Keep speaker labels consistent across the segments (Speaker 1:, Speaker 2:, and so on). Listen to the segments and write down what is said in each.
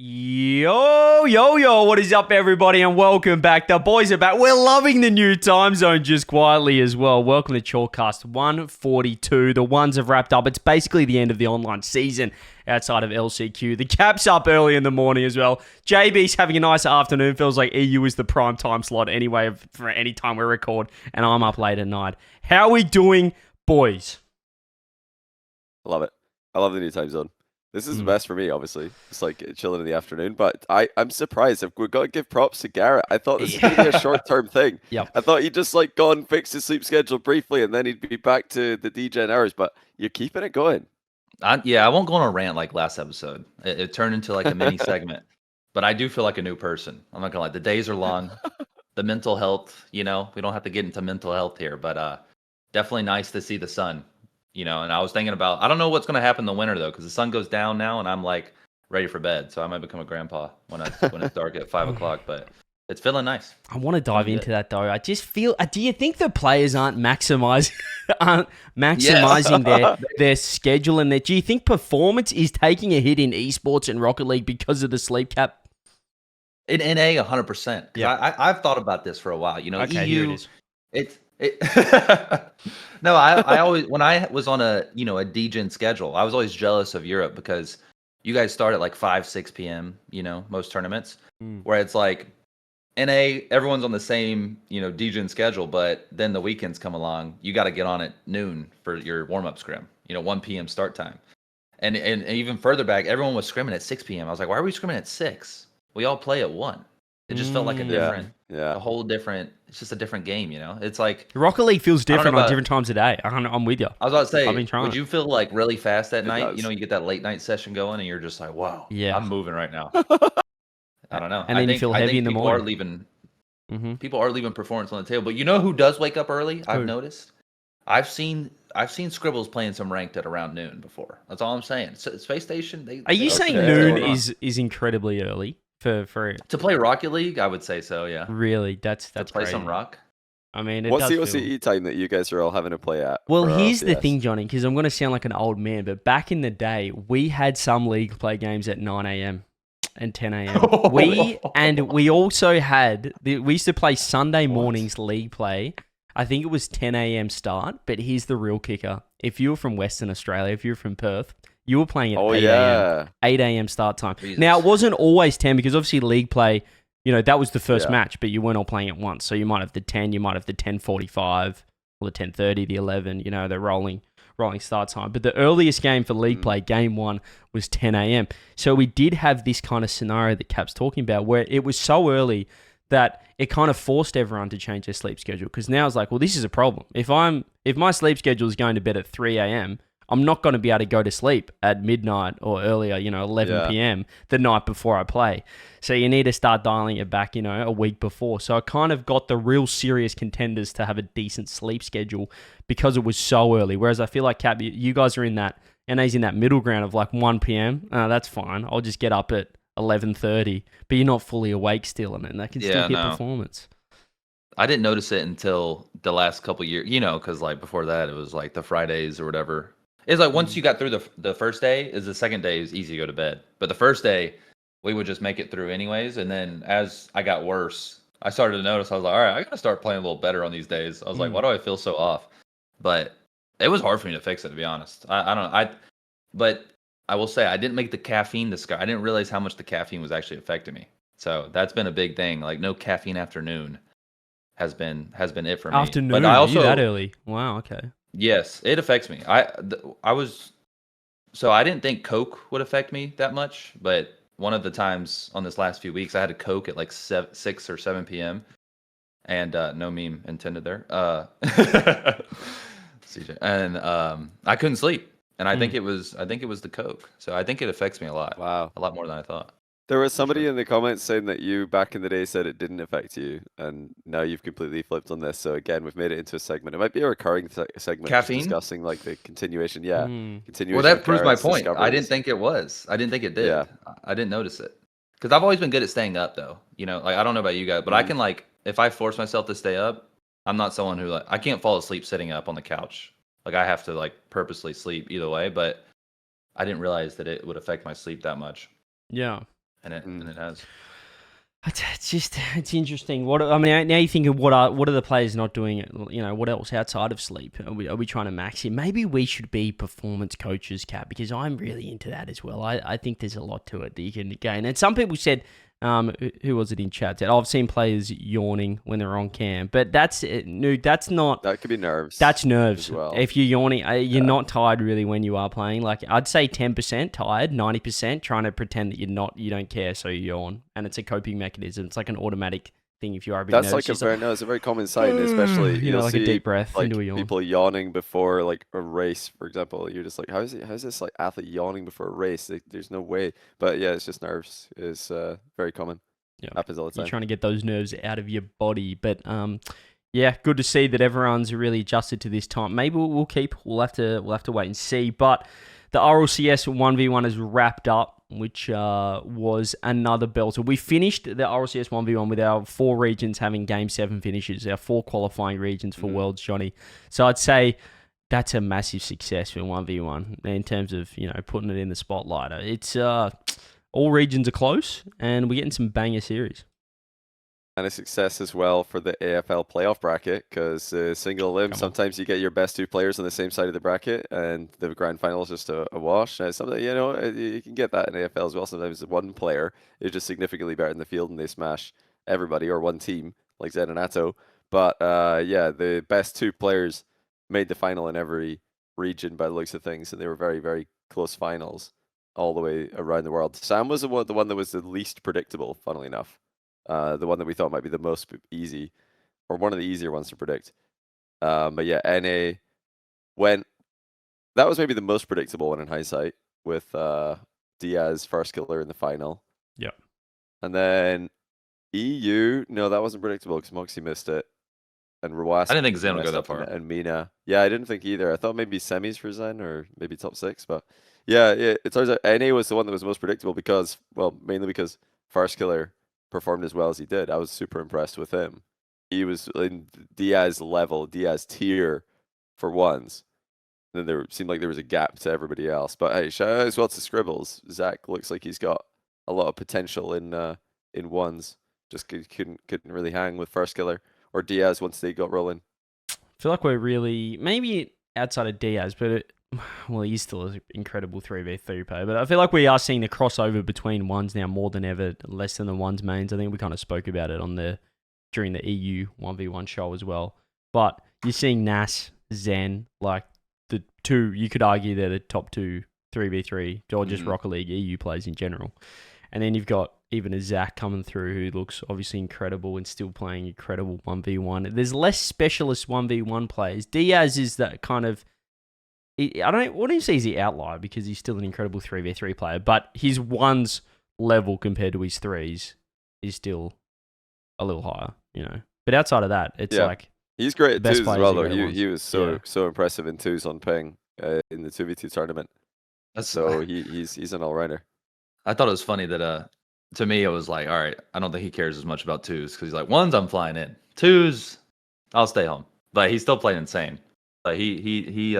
Speaker 1: Yo, what is up, everybody, and welcome back. The boys are back. We're loving the new time zone just quietly as well. Welcome to Chalkcast 142. The ones have wrapped up. It's basically the end of the online season outside of LCQ. The cap's up early in the morning as well. JB's having a nice afternoon. Feels like EU is the prime time slot anyway for any time we record, and I'm up late at night. How are we doing, boys?
Speaker 2: I love it. I love the new time zone. This is the best for me, obviously. It's like chilling in the afternoon, but I'm surprised. We've got to give props to Garrett. I thought this was going to be a short-term thing.
Speaker 1: Yep.
Speaker 2: I thought he'd just like go and fix his sleep schedule briefly, and then he'd be back to the DGen hours, but you're keeping it going.
Speaker 3: I won't go on a rant like last episode. It turned into like a mini segment, but I do feel like a new person. I'm not going to lie. The days are long. The mental health, we don't have to get into mental health here, but definitely nice to see the sun. And I was thinking about, I don't know what's going to happen in the winter, though, because the sun goes down now, and I'm, like, ready for bed. So I might become a grandpa when it's dark at 5 o'clock, but it's feeling nice.
Speaker 1: I want to dive into that, though. I just feel, do you think the players aren't maximizing their schedule? And do you think performance is taking a hit in esports and Rocket League because of the sleep cap?
Speaker 3: In NA, 100%.
Speaker 1: Yeah.
Speaker 3: I've thought about this for a while.
Speaker 1: Okay,
Speaker 3: EU,
Speaker 1: here it is.
Speaker 3: No, I always, when I was on a DGen schedule, I was always jealous of Europe because you guys start at like 5, 6 p.m., most tournaments, where it's like NA, everyone's on the same, DGen schedule, but then the weekends come along, you got to get on at noon for your warm-up scrim, 1 p.m. start time. And even further back, everyone was scrimming at 6 p.m. I was like, why are we scrimming at 6? We all play at 1. It just felt like a different, a whole different, it's just a different game, It's like...
Speaker 1: Rocket League feels different on different times of day. I'm with you.
Speaker 3: I was about to say, would you feel like really fast at night? You get that late night session going and you're just like, wow, I'm moving right now. I don't know.
Speaker 1: And then you feel heavy in the morning.
Speaker 3: People are leaving performance on the table. But you know who does wake up early? I've noticed. I've seen Scribbles playing some ranked at around noon before. That's all I'm saying. Space Station.
Speaker 1: Are you saying noon is incredibly early? For
Speaker 3: to play Rocket League, I would say so. Yeah.
Speaker 1: Really, that's
Speaker 3: to play
Speaker 1: crazy.
Speaker 3: some rock.
Speaker 1: I mean,
Speaker 2: what's the OCE time that you guys are all having to play at?
Speaker 1: Well, here's the thing, Johnny, because I'm going to sound like an old man, but back in the day, we had some league play games at 9 a.m. and 10 a.m. we also had we used to play Sunday mornings league play. I think it was 10 a.m. start, but here's the real kicker: if you were from Western Australia, if you were from Perth, you were playing at 8 a.m. 8 a.m. start time. Jesus. Now, it wasn't always 10 because obviously league play, that was the first match, but you weren't all playing at once. So you might have the 10, you might have the 10:45 or the 10:30, the 11, the rolling start time. But the earliest game for league play, game 1, was 10 a.m. So we did have this kind of scenario that Cap's talking about where it was so early that it kind of forced everyone to change their sleep schedule. Because now it's like, well, this is a problem. If my sleep schedule is going to bed at 3 a.m., I'm not going to be able to go to sleep at midnight or earlier, 11 p.m. the night before I play. So you need to start dialing it back, a week before. So I kind of got the real serious contenders to have a decent sleep schedule because it was so early. Whereas I feel like, Cap, you guys are in that, NA's in that middle ground of like 1 p.m. That's fine. I'll just get up at 11:30, but you're not fully awake still, and that can still hit performance.
Speaker 3: I didn't notice it until the last couple years, because like before that, it was like the Fridays or whatever. It's like once you got through the first day, the second day is easy to go to bed. But the first day, we would just make it through anyways. And then as I got worse, I started to notice, I was like, all right, I got to start playing a little better on these days. I was like, why do I feel so off? But it was hard for me to fix it, to be honest. But I will say, I didn't make the caffeine discover. I didn't realize how much the caffeine was actually affecting me. So that's been a big thing. Like no caffeine afternoon has been it for me.
Speaker 1: Afternoon,
Speaker 3: but I also,
Speaker 1: you that early? Wow, okay.
Speaker 3: Yes, it affects me. I didn't think Coke would affect me that much, but one of the times on this last few weeks, I had a Coke at like 6 or 7 p.m. and no meme intended there. CJ, and I couldn't sleep, and I think it was the Coke. So I think it affects me a lot.
Speaker 2: Wow,
Speaker 3: a lot more than I thought.
Speaker 2: There was somebody in the comments saying that you back in the day said it didn't affect you, and now you've completely flipped on this. So again, we've made it into a segment. It might be a recurring segment,
Speaker 3: caffeine
Speaker 2: discussing like the continuation. Yeah, continuation.
Speaker 3: Well, that proves my point. I didn't think it was. I didn't think it did.
Speaker 2: Yeah.
Speaker 3: I didn't notice it because I've always been good at staying up, though. Like I don't know about you guys, but I can like if I force myself to stay up, I'm not someone who I can't fall asleep sitting up on the couch. Like I have to purposely sleep either way. But I didn't realize that it would affect my sleep that much.
Speaker 1: Yeah.
Speaker 3: and it has.
Speaker 1: It's interesting. Now you think of what are the players not doing? You know, what else outside of sleep? Are we trying to max it? Maybe we should be performance coaches, Kat, because I'm really into that as well. I think there's a lot to it that you can gain. And some people said, who was it in chat? Said, I've seen players yawning when they're on cam, but that's not.
Speaker 2: That could be nerves.
Speaker 1: That's nerves.
Speaker 2: As well.
Speaker 1: If you're yawning, you're not tired really when you are playing. Like I'd say 10% tired, 90% trying to pretend that you don't care, so you yawn, and it's a coping mechanism. It's like an automatic thing. If you are a bit
Speaker 2: That's
Speaker 1: nervous,
Speaker 2: it's a very common sign, especially
Speaker 1: like a
Speaker 2: see,
Speaker 1: deep breath
Speaker 2: like
Speaker 1: into a yawn.
Speaker 2: people yawning before like a race, for example. You're just like, how's this like athlete yawning before a race? There's no way. But yeah, it's just nerves. Is very common.
Speaker 1: Yeah,
Speaker 2: happens all the time.
Speaker 1: You're trying to get those nerves out of your body, but yeah, good to see that everyone's really adjusted to this time. Maybe we'll have to wait and see. But the RLCS 1v1 is wrapped up, which was another belter. We finished the RLCS 1v1 with our 4 regions having Game 7 finishes, our 4 qualifying regions for Worlds, Johnny. So I'd say that's a massive success for 1v1 in terms of putting it in the spotlight. It's all regions are close, and we're getting some banger series.
Speaker 2: And a success as well for the AFL playoff bracket, because single elim, sometimes you get your best 2 players on the same side of the bracket, and the grand final is just a wash. Something you can get that in AFL as well. Sometimes one player is just significantly better in the field, and they smash everybody or one team like Zed and Atto. But yeah, the best 2 players made the final in every region by the looks of things, and they were very, very close finals all the way around the world. Sam was the one that was the least predictable, funnily enough. The one that we thought might be the most easy, or one of the easier ones to predict. But yeah, NA went. That was maybe the most predictable one in hindsight, with Diaz first killer in the final.
Speaker 1: Yeah.
Speaker 2: And then EU, no, that wasn't predictable because Moxie missed it, and Rawas.
Speaker 3: I didn't think Zen would go that far.
Speaker 2: And Mina, yeah, I didn't think either. I thought maybe semis for Zen or maybe top 6, but yeah, it turns out NA was the one that was most predictable because, well, mainly because first killer performed as well as he did. I was super impressed with him. He was in Diaz level, Diaz tier for ones. And then there seemed like there was a gap to everybody else. But hey, shout out as well to Scribbles. Zach looks like he's got a lot of potential in ones. Just couldn't really hang with first killer or Diaz once they got rolling.
Speaker 1: I feel like we're really, maybe outside of Diaz, but well, he's still an incredible 3v3 player, but I feel like we are seeing the crossover between ones now more than ever, less than the ones mains. I think we kind of spoke about it during the EU 1v1 show as well. But you're seeing Nas, Zen, like the 2, you could argue they're the top 2 3v3, or just Rocket League EU players in general. And then you've got even a Zach coming through who looks obviously incredible and still playing incredible 1v1. There's less specialist 1v1 players. Diaz is that kind of, I wouldn't say he's the outlier because he's still an incredible 3v3 player, but his ones level compared to his 3s is still a little higher, But outside of that, it's like
Speaker 2: he's great at 2s as well, though. He was so impressive in 2s on ping in the 2v2 tournament. So he's an all-rounder.
Speaker 3: I thought it was funny that to me it was like, all right, I don't think he cares as much about 2s because he's like, 1s I'm flying in, 2s I'll stay home, but he's still playing insane. But he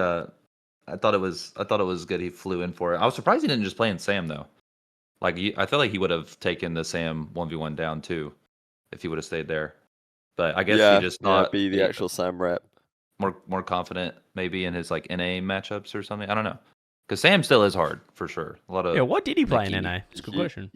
Speaker 3: I thought it was good. He flew in for it. I was surprised he didn't just play in Sam though. Like I feel like he would have taken the Sam 1v1 down too, if he would have stayed there. But I guess he just thought
Speaker 2: be the actual Sam rep.
Speaker 3: More confident maybe in his like NA matchups or something. I don't know, because Sam still is hard for sure. A lot of
Speaker 1: what did he play in NA? It's a good question.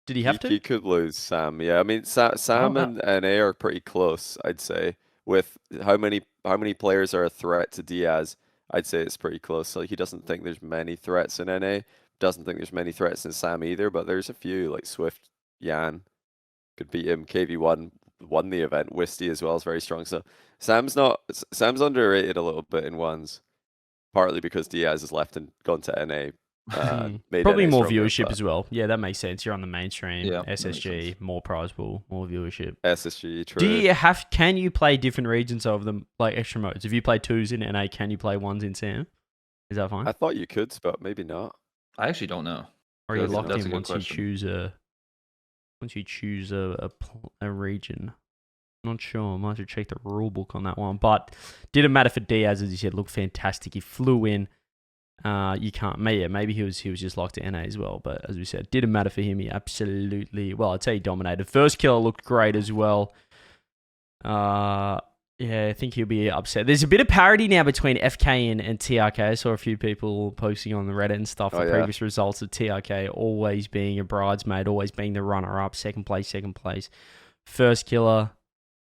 Speaker 1: Did he have to?
Speaker 2: He could lose Sam. Yeah, I mean Sam and NA are pretty close. I'd say with how many players are a threat to Diaz. I'd say it's pretty close. So he doesn't think there's many threats in NA. Doesn't think there's many threats in Sam either. But there's a few like Swift, Yan could beat him. KV1 won the event. Wisty as well is very strong. So Sam's underrated a little bit in ones, partly because Diaz has left and gone to NA.
Speaker 1: Probably more viewership as well. Yeah, that makes sense. You're on the mainstream.
Speaker 3: Yeah,
Speaker 1: SSG, more prize pool, more viewership.
Speaker 2: SSG, true.
Speaker 1: Can you play different regions of them, like extra modes? If you play 2s in NA, can you play 1s in SAM? Is that fine?
Speaker 2: I thought you could, but maybe not.
Speaker 3: I actually don't know.
Speaker 1: Or are you locked in once you choose a region? Not sure. I might have to check the rule book on that one. But didn't matter for Diaz, as you said. Looked fantastic. He flew in. You can't. Maybe he was just locked to NA as well. But as we said, didn't matter for him. He absolutely, well, I'd say he dominated. First killer looked great as well. Yeah, I think he'll be upset. There's a bit of parity now between FK and TRK. I saw a few people posting on the Reddit and stuff. The previous results of TRK always being a bridesmaid, always being the runner-up, second place. First killer,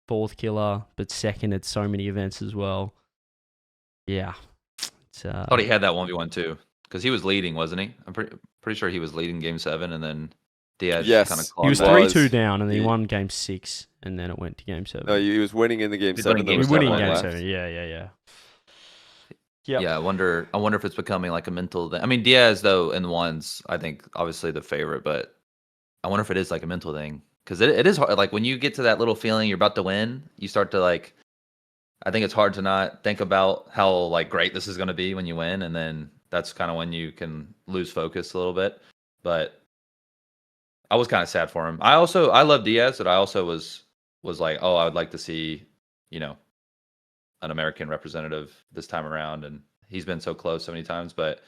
Speaker 1: fourth killer, but second at so many events as well. Yeah.
Speaker 3: I thought he had that 1v1 too, because he was leading, wasn't he? I'm pretty sure he was leading game 7, and then Diaz kind of
Speaker 1: he was 3-2 down, and then he won game 6, and then it went to game 7.
Speaker 2: No, he was winning in the game 7.
Speaker 1: He was winning game 7. Yeah. Yep.
Speaker 3: Yeah, I wonder if it's becoming like a mental thing. I mean, Diaz though in the ones, I think obviously the favorite, but I wonder if it is like a mental thing, because it is hard. Like when you get to that little feeling you're about to win, you start to like. I think it's hard to not think about how like great this is going to be when you win, and then that's kind of when you can lose focus a little bit. But I was kind of sad for him. I love Diaz, but I also was like, oh, I would like to see, an American representative this time around, and he's been so close so many times. But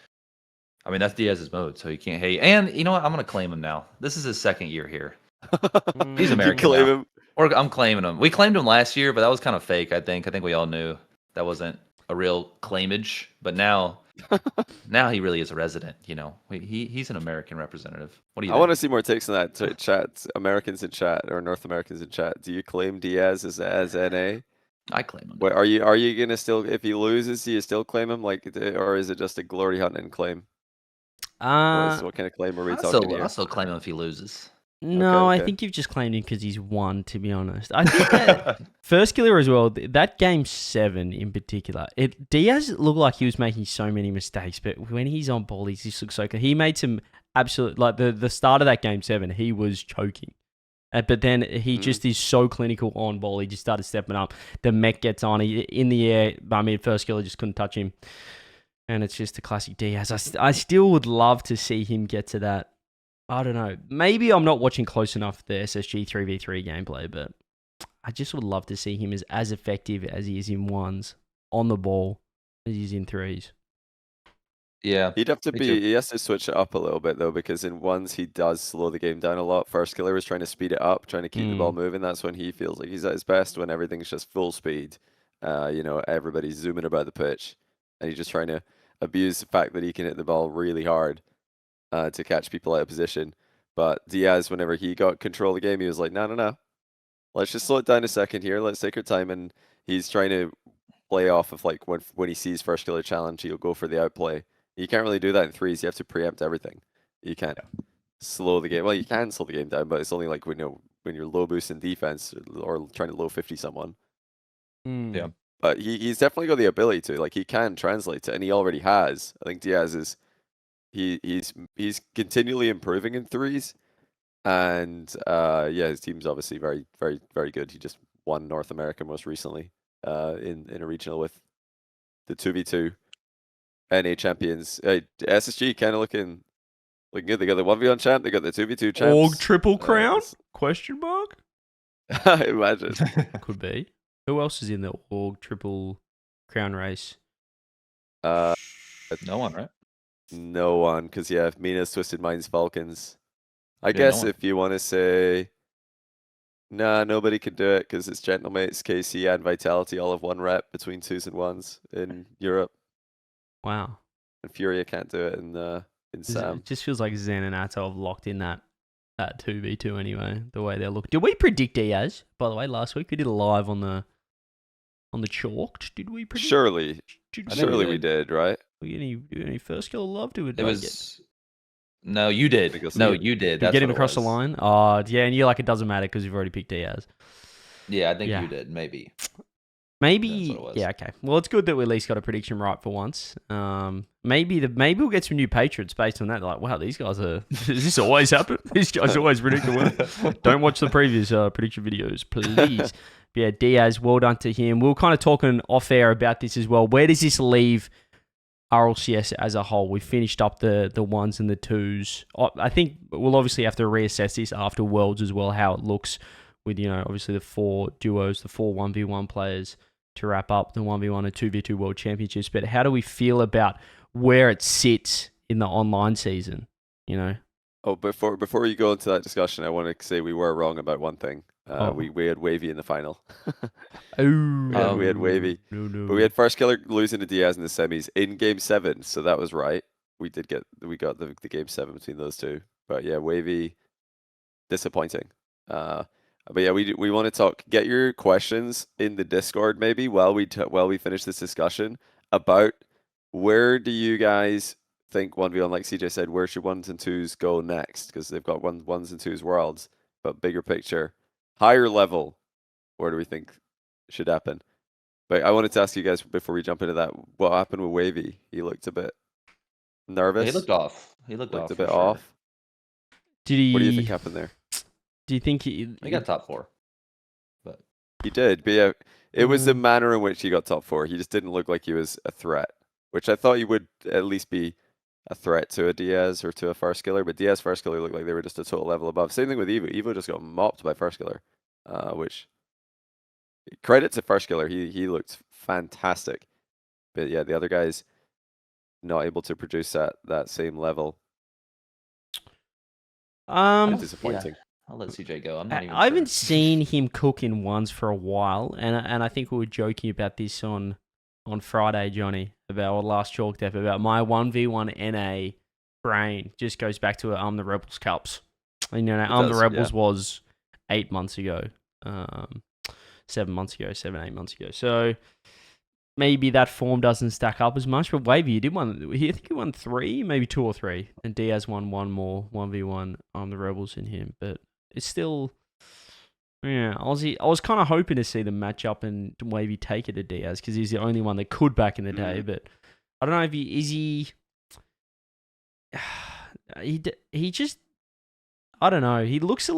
Speaker 3: I mean, that's Diaz's mode, so you can't hate. And you know what? I'm going to claim him now. This is his second year here. He's American.
Speaker 2: You claim
Speaker 3: now.
Speaker 2: him.
Speaker 3: Or I'm claiming him. We claimed him last year, but that was kind of fake, I think. I think we all knew that wasn't a real claimage. But now he really is a resident, He's an American representative. What do you think?
Speaker 2: I want to see more takes on that chat. Americans in chat or North Americans in chat. Do you claim Diaz as NA?
Speaker 3: I claim him.
Speaker 2: Wait, are you gonna still, if he loses, do you still claim him, or is it just a glory hunting claim? What kind of claim are we talking here?
Speaker 3: I'll still claim him if he loses.
Speaker 1: No,
Speaker 2: Okay.
Speaker 1: I think you've just claimed him because he's won, to be honest. I think that first killer as well, that game 7 in particular, Diaz looked like he was making so many mistakes, but when he's on ball, he just looks so good. He made some absolute, like the start of that game 7, he was choking. But then he just is so clinical on ball. He just started stepping up. The mech gets on, he in the air. I mean, first killer just couldn't touch him. And it's just a classic Diaz. I still would love to see him get to that. I don't know. Maybe I'm not watching close enough the SSG 3v3 gameplay, but I just would love to see him as effective as he is in ones on the ball as he is in threes.
Speaker 3: Yeah.
Speaker 2: He has to switch it up a little bit though, because in ones he does slow the game down a lot. First killer is trying to speed it up, trying to keep the ball moving. That's when he feels like he's at his best, when everything's just full speed. Everybody's zooming about the pitch, and he's just trying to abuse the fact that he can hit the ball really hard. To catch people out of position. But Diaz, whenever he got control of the game, he was like, no. Let's just slow it down a second here. Let's take our time. And he's trying to play off of like when he sees first killer challenge, he'll go for the outplay. You can't really do that in threes. You have to preempt everything. You can't slow the game. Well, you can slow the game down, but it's only like when you're low boosting defense or trying to low 50 someone.
Speaker 3: Yeah.
Speaker 2: But he's definitely got the ability to. Like, he can translate it, and he already has. I think Diaz is... He's continually improving in threes, and his team's obviously very, very, very good. He just won North America most recently in a regional with the 2v2 NA champions. SSG kind of looking good. They got the 1v1 champ, they got the 2v2 champs.
Speaker 1: Org triple crown? Question mark?
Speaker 2: Imagine.
Speaker 1: Could be. Who else is in the Org triple crown race?
Speaker 3: No one, right?
Speaker 2: No one, because Mina's Twisted Minds Falcons. I guess if you want to say, nah, nobody can do it because it's Gentlemates, KC, and Vitality all have one rep between 2s and 1s in Europe.
Speaker 1: Wow.
Speaker 2: And Furia can't do it in SAM.
Speaker 1: It just feels like Zen and Atto have locked in that 2v2 anyway, the way they're looking. Did we predict Diaz, by the way, last week? We did a live on the Chalked. Did we predict?
Speaker 2: Surely we did, right?
Speaker 1: Any first kill love to it?
Speaker 3: It was... No, you did. No, you did.
Speaker 1: You get him across the line? Oh, yeah, and you're like, it doesn't matter because you've already picked Diaz.
Speaker 3: Yeah, I think you did, maybe.
Speaker 1: Maybe, yeah, okay. Well, it's good that we at least got a prediction right for once. Maybe we'll get some new patrons based on that. Like, wow, these guys are... Does this always happen? These guys always predict the win. Don't watch the previous prediction videos, please. But yeah, Diaz, well done to him. We were kind of talking off air about this as well. Where does this leave RLCS as a whole? We finished up the 1s and the 2s. I think we'll obviously have to reassess this after Worlds as well, how it looks with, obviously the 4 duos, the 4 1v1 players. to wrap up the 1v1 and 2v2 World Championships. But how do we feel about where it sits in the online season? You know.
Speaker 2: Oh, before you go into that discussion, I want to say we were wrong about one thing.
Speaker 1: Oh.
Speaker 2: We had Wavy in the final.
Speaker 1: Oh,
Speaker 2: we had Wavy.
Speaker 1: No.
Speaker 2: But we had First Killer losing to Diaz in the semis in Game 7, so that was right. We got the Game 7 between those two. But yeah, Wavy, disappointing. But yeah, we want to talk. Get your questions in the Discord maybe while we finish this discussion about where do you guys think 1v1, like CJ said, where should 1s and 2s go next? Because they've got 1s and 2s worlds, but bigger picture, higher level, where do we think should happen? But I wanted to ask you guys before we jump into that, what happened with Wavy? He looked a bit nervous.
Speaker 3: He looked off. He looked off
Speaker 2: a bit
Speaker 3: for sure.
Speaker 2: off.
Speaker 1: Did he?
Speaker 2: What do you think happened there?
Speaker 1: Do you think
Speaker 3: He got top 4? But
Speaker 2: he did, but yeah, it was the manner in which he got top 4. He just didn't look like he was a threat, which I thought he would at least be a threat to a Diaz or to a First Killer, but Diaz First Killer looked like they were just a total level above. Same thing with Evo. Evo just got mopped by First Killer, which credit to First Killer. He looked fantastic, but yeah, the other guys not able to produce at that same level. Disappointing.
Speaker 3: Yeah. I'll let CJ go. I'm not even
Speaker 1: I haven't
Speaker 3: sure.
Speaker 1: seen him cook in ones for a while, and I think we were joking about this on Friday, Johnny, about our last chalk dep, about my 1v1 NA brain just goes back to the Rebels Cups. And, you know, the Rebels was 8 months ago, 7 months ago, 8 months ago. So maybe that form doesn't stack up as much, but Wavy, you did one. I think he won 3, maybe 2 or 3, and Diaz won 1 more 1v1 on the Rebels in him, but it's still, yeah, I was kind of hoping to see them match up and Wavy take it to Diaz because he's the only one that could back in the day. But I don't know if he just, I don't know. He just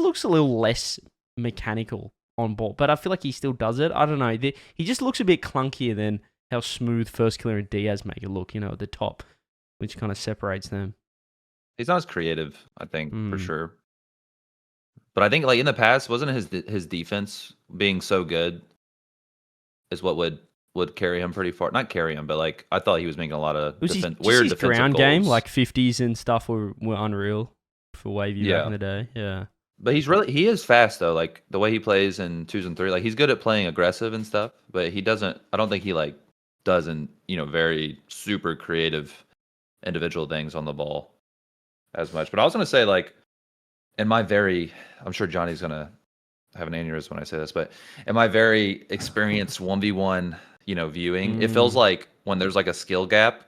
Speaker 1: looks a little less mechanical on ball, but I feel like he still does it. I don't know. He just looks a bit clunkier than how smooth First Killer and Diaz make it look, you know, at the top, which kind of separates them.
Speaker 3: He's not as creative, I think, for sure. But I think, like, in the past, wasn't his defense being so good is what would carry him pretty far? Not carry him, but, like, I thought he was making a lot of weird defensive
Speaker 1: ground
Speaker 3: goals.
Speaker 1: game, like 50s and stuff were unreal for Wavy back in the day. Yeah.
Speaker 3: But he is fast, though. Like, the way he plays in 2s and 3s, like, he's good at playing aggressive and stuff, but I don't think he, like, doesn't, you know, very super creative individual things on the ball as much. But I was going to say, like, I'm sure Johnny's going to have an aneurysm when I say this, but in my very experienced 1v1, you know, viewing, it feels like when there's like a skill gap,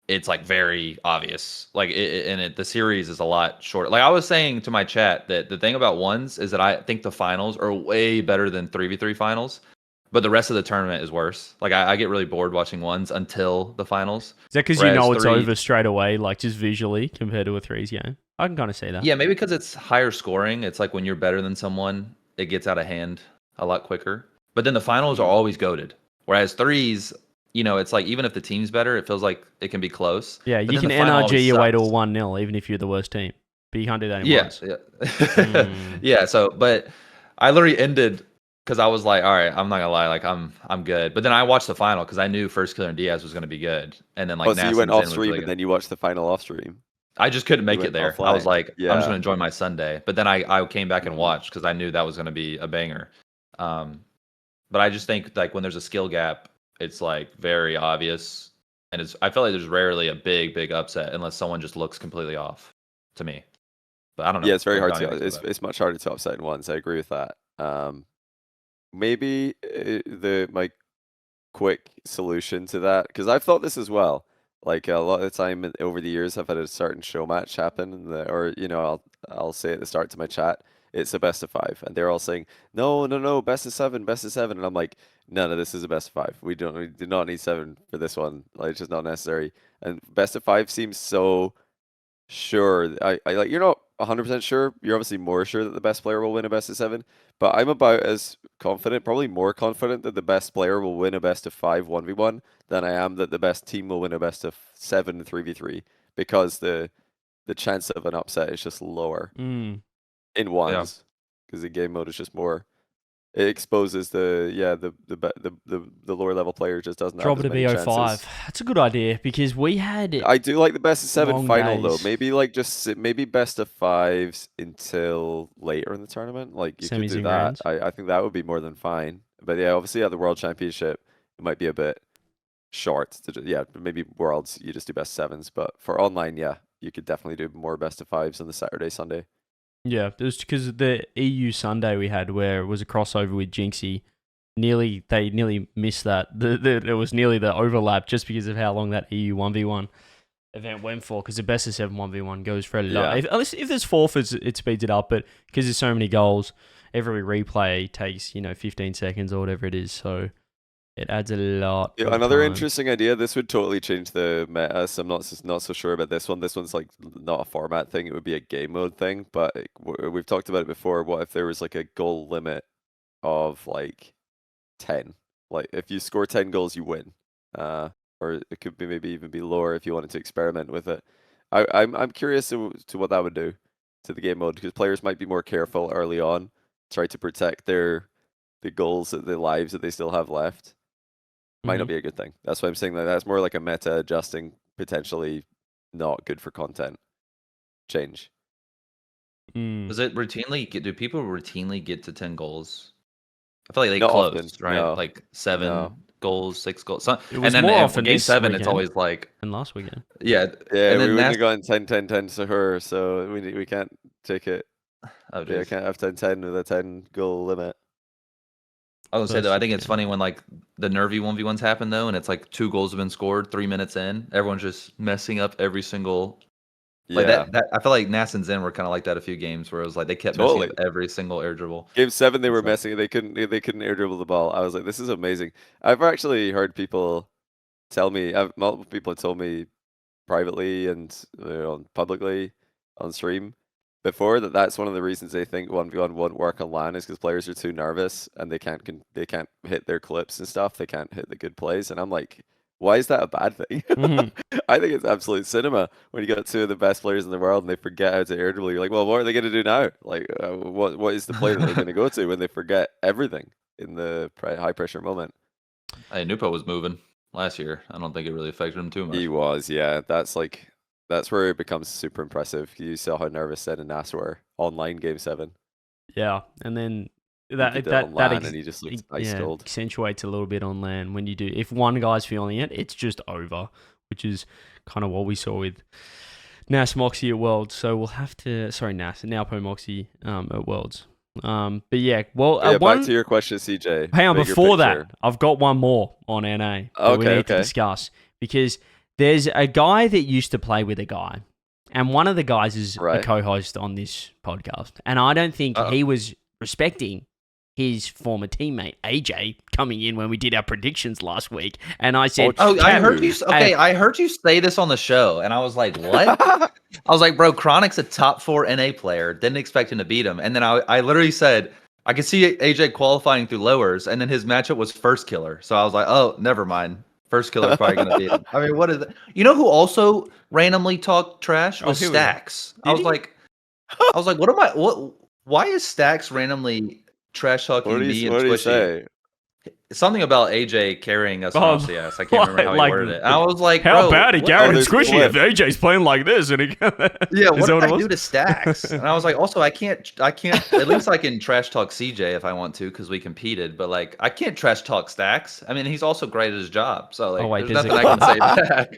Speaker 3: it's like very obvious. Like the series is a lot shorter. Like I was saying to my chat that the thing about ones is that I think the finals are way better than 3v3 finals, but the rest of the tournament is worse. Like I get really bored watching ones until the finals.
Speaker 1: Is that because you know it's over straight away, like just visually compared to a 3s game? I can kind of see that.
Speaker 3: Yeah, maybe because it's higher scoring. It's like when you're better than someone, it gets out of hand a lot quicker. But then the finals are always goated. Whereas 3s, you know, it's like even if the team's better, it feels like it can be close.
Speaker 1: Yeah, you can NRG your way to a 1-0 even if you're the worst team. But you can't do that in ones.
Speaker 3: Yeah. Yeah, so, but I literally ended because I was like, all right, I'm not gonna lie, like I'm good. But then I watched the final because I knew First Killer and Diaz was gonna be good. And then like
Speaker 2: so you went off stream and then you watched the final off stream.
Speaker 3: I just couldn't make it there. Offline. I was like, I'm just gonna enjoy my Sunday. But then I came back and watched because I knew that was gonna be a banger. But I just think like when there's a skill gap, it's like very obvious, and I feel like there's rarely a big upset unless someone just looks completely off to me. But I don't know.
Speaker 2: Yeah, it's very hard to. It's much harder to upset in ones. I agree with that. Maybe my quick solution to that, because I've thought this as well. Like a lot of the time over the years, I've had a certain show match happen, or you know, I'll say at the start to my chat, it's a best of 5, and they're all saying no, best of 7, and I'm like, no, this is a best of 5. We do not need 7 for this one. Like it's just not necessary. And best of 5 seems so sure. I like you're not 100% sure. You're obviously more sure that the best player will win a best of 7, but I'm about as confident, probably more confident that the best player will win a best of 5 1v1 than I am that the best team will win a best of 7 3v3, because the chance of an upset is just lower in ones, because the game mode is just more it exposes the lower level player just doesn't
Speaker 1: Drop
Speaker 2: have
Speaker 1: it
Speaker 2: as
Speaker 1: to
Speaker 2: many
Speaker 1: BO5.
Speaker 2: chances.
Speaker 1: That's a good idea because we had.
Speaker 2: I do like the best of 7
Speaker 1: long
Speaker 2: final though.
Speaker 1: days.
Speaker 2: Maybe like just maybe best of 5s until later in the tournament. Like you could
Speaker 1: Semis
Speaker 2: do
Speaker 1: and
Speaker 2: that.
Speaker 1: grands.
Speaker 2: I think that would be more than fine. But yeah, obviously at the World Championship, it might be a bit short. Yeah, maybe Worlds you just do best 7s. But for online, yeah, you could definitely do more best of 5s on the Saturday, Sunday.
Speaker 1: Yeah, it was because the EU Sunday we had where it was a crossover with Jinxie. They nearly missed that. It was nearly the overlap just because of how long that EU 1v1 event went for. Because the best of 7 1v1 goes for a lot. If there's forfeits, it speeds it up. But because there's so many goals, every replay takes 15 seconds or whatever it is. So it adds a lot.
Speaker 2: Yeah, another interesting idea. This would totally change the meta. So I'm not so sure about this one. This one's like not a format thing. It would be a game mode thing. But we've talked about it before. What if there was like a goal limit of like 10? Like if you score 10 goals, you win. Or it could be maybe even be lower if you wanted to experiment with it. I'm curious to what that would do to the game mode because players might be more careful early on, try to protect the goals, the lives that they still have left. Might not be a good thing. That's why I'm saying that that's more like a meta adjusting, potentially not good for content change.
Speaker 3: Does it routinely do people routinely get to 10 goals? I feel like they
Speaker 2: Not
Speaker 3: close,
Speaker 2: often,
Speaker 3: right?
Speaker 2: no.
Speaker 3: Like 7 goals, 6 goals. So,
Speaker 1: It was
Speaker 3: and then
Speaker 1: more often
Speaker 3: game
Speaker 1: this
Speaker 3: 7,
Speaker 1: weekend
Speaker 3: it's always like
Speaker 1: and last weekend.
Speaker 3: yeah.
Speaker 2: Yeah,
Speaker 3: and
Speaker 2: we
Speaker 3: then
Speaker 2: wouldn't have gone 10-10-10 to her, so we can't take it.
Speaker 3: Oh,
Speaker 2: Yeah, I can't have 10-10 with a 10 goal limit.
Speaker 3: I was gonna say though, I think it's funny when like the nervy 1v1s happen though, and it's like 2 goals have been scored 3 minutes in. Everyone's just messing up every single. Like that I feel like Nas and Zen were kind of like that a few games where it was like they kept messing up every single air dribble.
Speaker 2: Game 7, they were messing. They couldn't air dribble the ball. I was like, this is amazing. I've actually heard people tell me. Multiple people have told me privately and publicly on stream before that's one of the reasons they think 1v1 won't work on LAN is because players are too nervous and they can't hit their clips and stuff. They can't hit the good plays, and I'm like, why is that a bad thing? I think it's absolute cinema when you got 2 of the best players in the world and they forget how to air dribble. You're like, well, what are they going to do now? Like, what is the play that they're going to go to when they forget everything in the high pressure moment?
Speaker 3: Hey, Nupo was moving last year. I don't think it really affected him too much.
Speaker 2: He was, yeah. That's where it becomes super impressive. You saw how nervous Zen and Nas were online game 7.
Speaker 1: Yeah, and then
Speaker 2: and he just looks ice cold.
Speaker 1: Accentuates a little bit on LAN when you do. If one guy's feeling it, it's just over, which is kind of what we saw with Nas Moxie at Worlds. So we'll have to Naopo Moxie at Worlds. But yeah, well,
Speaker 2: back to your question, CJ.
Speaker 1: Hang on, before that, I've got one more on NA that we need to discuss because there's a guy that used to play with a guy, and one of the guys is a co-host on this podcast, and I don't think he was respecting his former teammate AJ coming in when we did our predictions last week, and I said,
Speaker 3: I heard you. Okay, I heard you say this on the show, and I was like, what? I was like, bro, Chronic's a top 4 NA player. Didn't expect him to beat him, and then I literally said I could see AJ qualifying through lowers, and then his matchup was first killer. So I was like, oh, never mind. First killer probably gonna beat him. I mean, what is it? You know who also randomly talked trash was Stacks. I was like, what am I? What? Why is Stacks randomly trash talking me and Squishy? Something about AJ carrying us on RLCS. I can't remember how he worded it. And I was like,
Speaker 1: how bad are Garrett and Squishy if AJ's playing like this? And
Speaker 3: yeah, what did I do to Stacks? And I was like, also, I can't. At least I can trash talk CJ if I want to because we competed. But like, I can't trash talk Stacks. I mean, he's also great at his job. So like, there's nothing I can say back.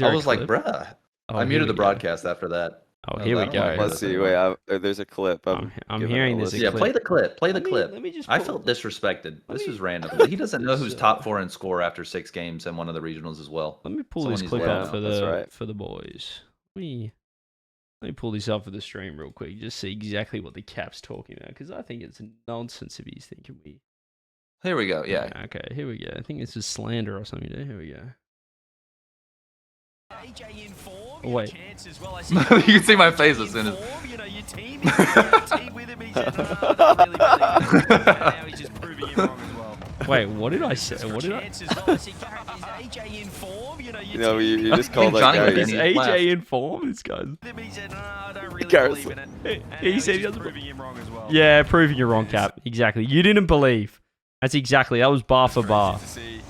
Speaker 3: I was like, bruh. I muted the broadcast after that.
Speaker 1: Oh, here we go.
Speaker 2: Let's see. Wait, there's a clip.
Speaker 1: I'm hearing this.
Speaker 3: Yeah, play the clip. Play the clip. I felt disrespected. This is random. He doesn't know who's top 4 in score after 6 games in one of the regionals as well.
Speaker 1: Let me pull this clip up for the boys. Let me pull this up for the stream real quick. Just see exactly what the cap's talking about because I think it's nonsense if he's thinking we.
Speaker 3: Here we go. Yeah.
Speaker 1: Okay. Here we go. I think this is slander or something. Here we go.
Speaker 4: AJ in form,
Speaker 1: oh, wait.
Speaker 4: Well,
Speaker 3: you can see my face as soon as.
Speaker 4: Your team with him. He said, no, really now he's just proving it wrong as well.
Speaker 1: Wait, what did I say? What did I?
Speaker 4: Is AJ in form?
Speaker 2: You just called that
Speaker 3: Johnny
Speaker 2: guy.
Speaker 1: Is AJ in form? This guy's.
Speaker 4: He said, no, I don't really
Speaker 2: Garrett's-
Speaker 4: believe in it. And
Speaker 1: He
Speaker 4: now
Speaker 1: said
Speaker 4: he's
Speaker 1: he
Speaker 4: just
Speaker 1: doesn't
Speaker 4: proving him wrong as well.
Speaker 1: Yeah, proving you're wrong, Cap. Exactly. You didn't believe. That was bar for bar.
Speaker 4: Crazy to see.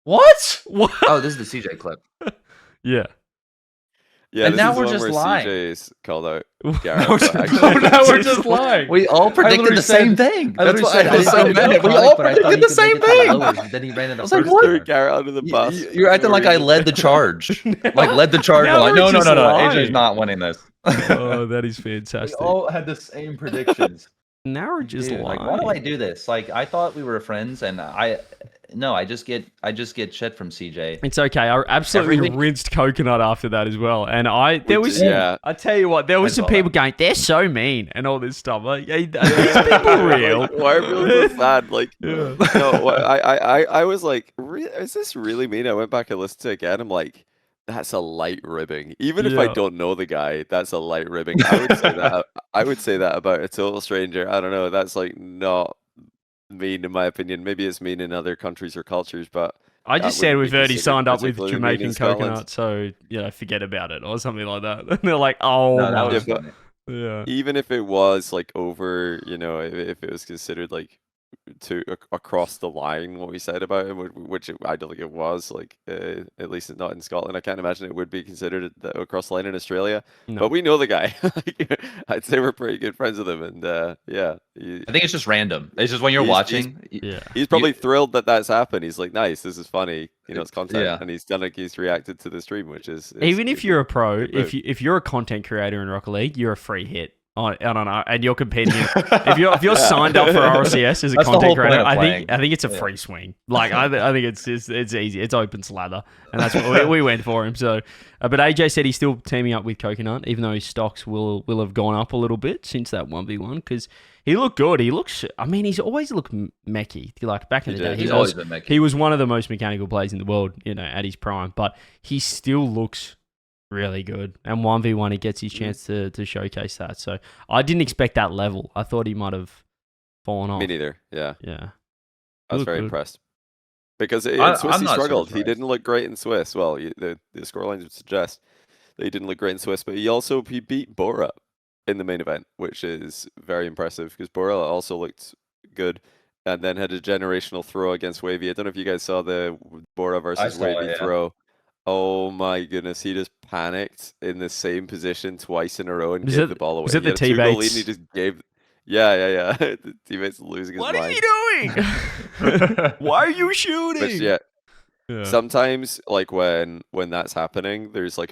Speaker 3: What?
Speaker 1: What?
Speaker 3: Oh, this is the CJ clip.
Speaker 1: Yeah.
Speaker 2: Yeah,
Speaker 3: And
Speaker 2: this
Speaker 3: now
Speaker 2: is the
Speaker 3: we're
Speaker 2: one
Speaker 3: just
Speaker 2: where
Speaker 3: lying.
Speaker 2: CJ's called out
Speaker 1: No,
Speaker 2: Garrett.
Speaker 1: we're
Speaker 2: but
Speaker 1: just-
Speaker 2: actually-
Speaker 1: now we're just lying.
Speaker 3: We all predicted
Speaker 5: literally
Speaker 3: the same
Speaker 5: said-
Speaker 3: thing.
Speaker 5: I
Speaker 3: That's
Speaker 5: literally
Speaker 3: why
Speaker 5: said
Speaker 3: I was so
Speaker 5: anything
Speaker 3: mad.
Speaker 5: about
Speaker 3: We
Speaker 5: Chronic,
Speaker 3: all
Speaker 5: but I thought
Speaker 3: predicted
Speaker 5: he
Speaker 3: the
Speaker 5: could
Speaker 3: same
Speaker 5: make it to the
Speaker 3: thing.
Speaker 5: lowers, and then he ran into
Speaker 3: was like,
Speaker 5: first
Speaker 3: what?
Speaker 2: Threw
Speaker 5: there.
Speaker 2: Garrett under the bus.
Speaker 3: You're acting like I led the charge. Like led the charge.
Speaker 1: Now
Speaker 3: I'm like,
Speaker 1: we're
Speaker 3: no, no,
Speaker 1: just
Speaker 3: no, no.
Speaker 1: lying.
Speaker 3: AJ's not winning this.
Speaker 1: Oh, that is
Speaker 3: We
Speaker 1: fantastic.
Speaker 3: all had the same predictions.
Speaker 1: Now we're just
Speaker 3: Dude,
Speaker 1: lying.
Speaker 3: like, why do I do this? Like, I thought we were friends, and I just get shit from CJ.
Speaker 1: It's okay. I absolutely
Speaker 3: Every week.
Speaker 1: rinsed Coconut after that as well. And there was
Speaker 2: yeah.
Speaker 1: I tell you what, there was
Speaker 3: I
Speaker 1: some
Speaker 3: saw
Speaker 1: people going, they're so mean and all this stuff. Like, are these people real?
Speaker 2: Like, why are people so sad? Like,
Speaker 1: Yeah.
Speaker 2: no, I was like, is this really mean? I went back and listened to it again. I'm like, that's a light ribbing. Even if I
Speaker 1: Yeah.
Speaker 2: don't know the guy, that's a light ribbing. I would say that. I would say that about a total stranger. I don't know. That's like not mean in my opinion. Maybe it's mean in other countries or cultures, but
Speaker 1: I
Speaker 2: that
Speaker 1: just said
Speaker 2: wouldn't
Speaker 1: we've
Speaker 2: be
Speaker 1: already
Speaker 2: considered
Speaker 1: signed up with
Speaker 2: particularly mean in
Speaker 1: Jamaican
Speaker 2: Scotland.
Speaker 1: Coconut, so forget about it or something like that. And they're like, oh,
Speaker 3: No, that
Speaker 2: Yeah,
Speaker 3: was
Speaker 2: but-
Speaker 3: funny.
Speaker 1: yeah.
Speaker 2: Even if it was like over, if it was considered like across the line what we said about him, which I don't think it was, like at least not in Scotland. I can't imagine it would be considered across the line in Australia.
Speaker 1: No.
Speaker 2: But we know the guy. I'd say we're pretty good friends with him, and yeah,
Speaker 3: I think it's just random. It's just when you're
Speaker 2: He's-
Speaker 3: watching.
Speaker 1: Yeah.
Speaker 2: he's probably thrilled that that's happened. He's like, nice, this is funny, it's content,
Speaker 3: Yeah.
Speaker 2: and he's reacted to the stream, which is
Speaker 1: Even if you're a pro,
Speaker 2: good move.
Speaker 1: if you're a content creator in Rocket League, you're a free hit. I don't know, and you're competing. If you're signed up for RLCS as a
Speaker 3: That's the
Speaker 1: content
Speaker 3: whole point
Speaker 1: creator,
Speaker 3: of
Speaker 1: I think
Speaker 3: playing.
Speaker 1: it's a
Speaker 3: Yeah.
Speaker 1: free swing. Like I think it's easy. It's open slather, and that's what we went for him. So, but AJ said he's still teaming up with Coconut, even though his stocks will have gone up a little bit since that 1v1 because he looked good. He looks. I mean, he's always looked mechie. Like back in
Speaker 2: He
Speaker 1: the day,
Speaker 2: did.
Speaker 1: he
Speaker 3: He's
Speaker 1: was
Speaker 3: always been making.
Speaker 1: he was one of the most mechanical players in the world, at his prime. But he still looks really good. And 1v1, he gets his chance to showcase that. So I didn't expect that level. I thought he might have fallen off.
Speaker 2: me neither. Yeah,
Speaker 1: Yeah.
Speaker 2: I was
Speaker 1: Looked
Speaker 2: very
Speaker 1: good.
Speaker 2: impressed because in
Speaker 3: I'm
Speaker 2: Swiss he
Speaker 3: not
Speaker 2: struggled. He
Speaker 3: surprised.
Speaker 2: didn't look great in Swiss. Well, the scorelines would suggest that he didn't look great in Swiss, but he beat Bora in the main event, which is very impressive because Bora also looked good and then had a generational throw against Wavy. I don't know if you guys saw the Bora versus
Speaker 3: saw it,
Speaker 2: Wavy
Speaker 3: yeah.
Speaker 2: throw. Oh my goodness, he just panicked in the same position twice in a row and
Speaker 1: Was
Speaker 2: gave
Speaker 1: it-
Speaker 2: the ball away.
Speaker 1: was it
Speaker 2: He
Speaker 1: the
Speaker 2: had a 2-goal lead and
Speaker 1: teammates?
Speaker 2: he just gave. Yeah. The teammates losing his
Speaker 1: What is
Speaker 2: mind.
Speaker 1: he doing? Why are you shooting?
Speaker 2: But yeah,
Speaker 1: Yeah.
Speaker 2: sometimes like when that's happening, there's like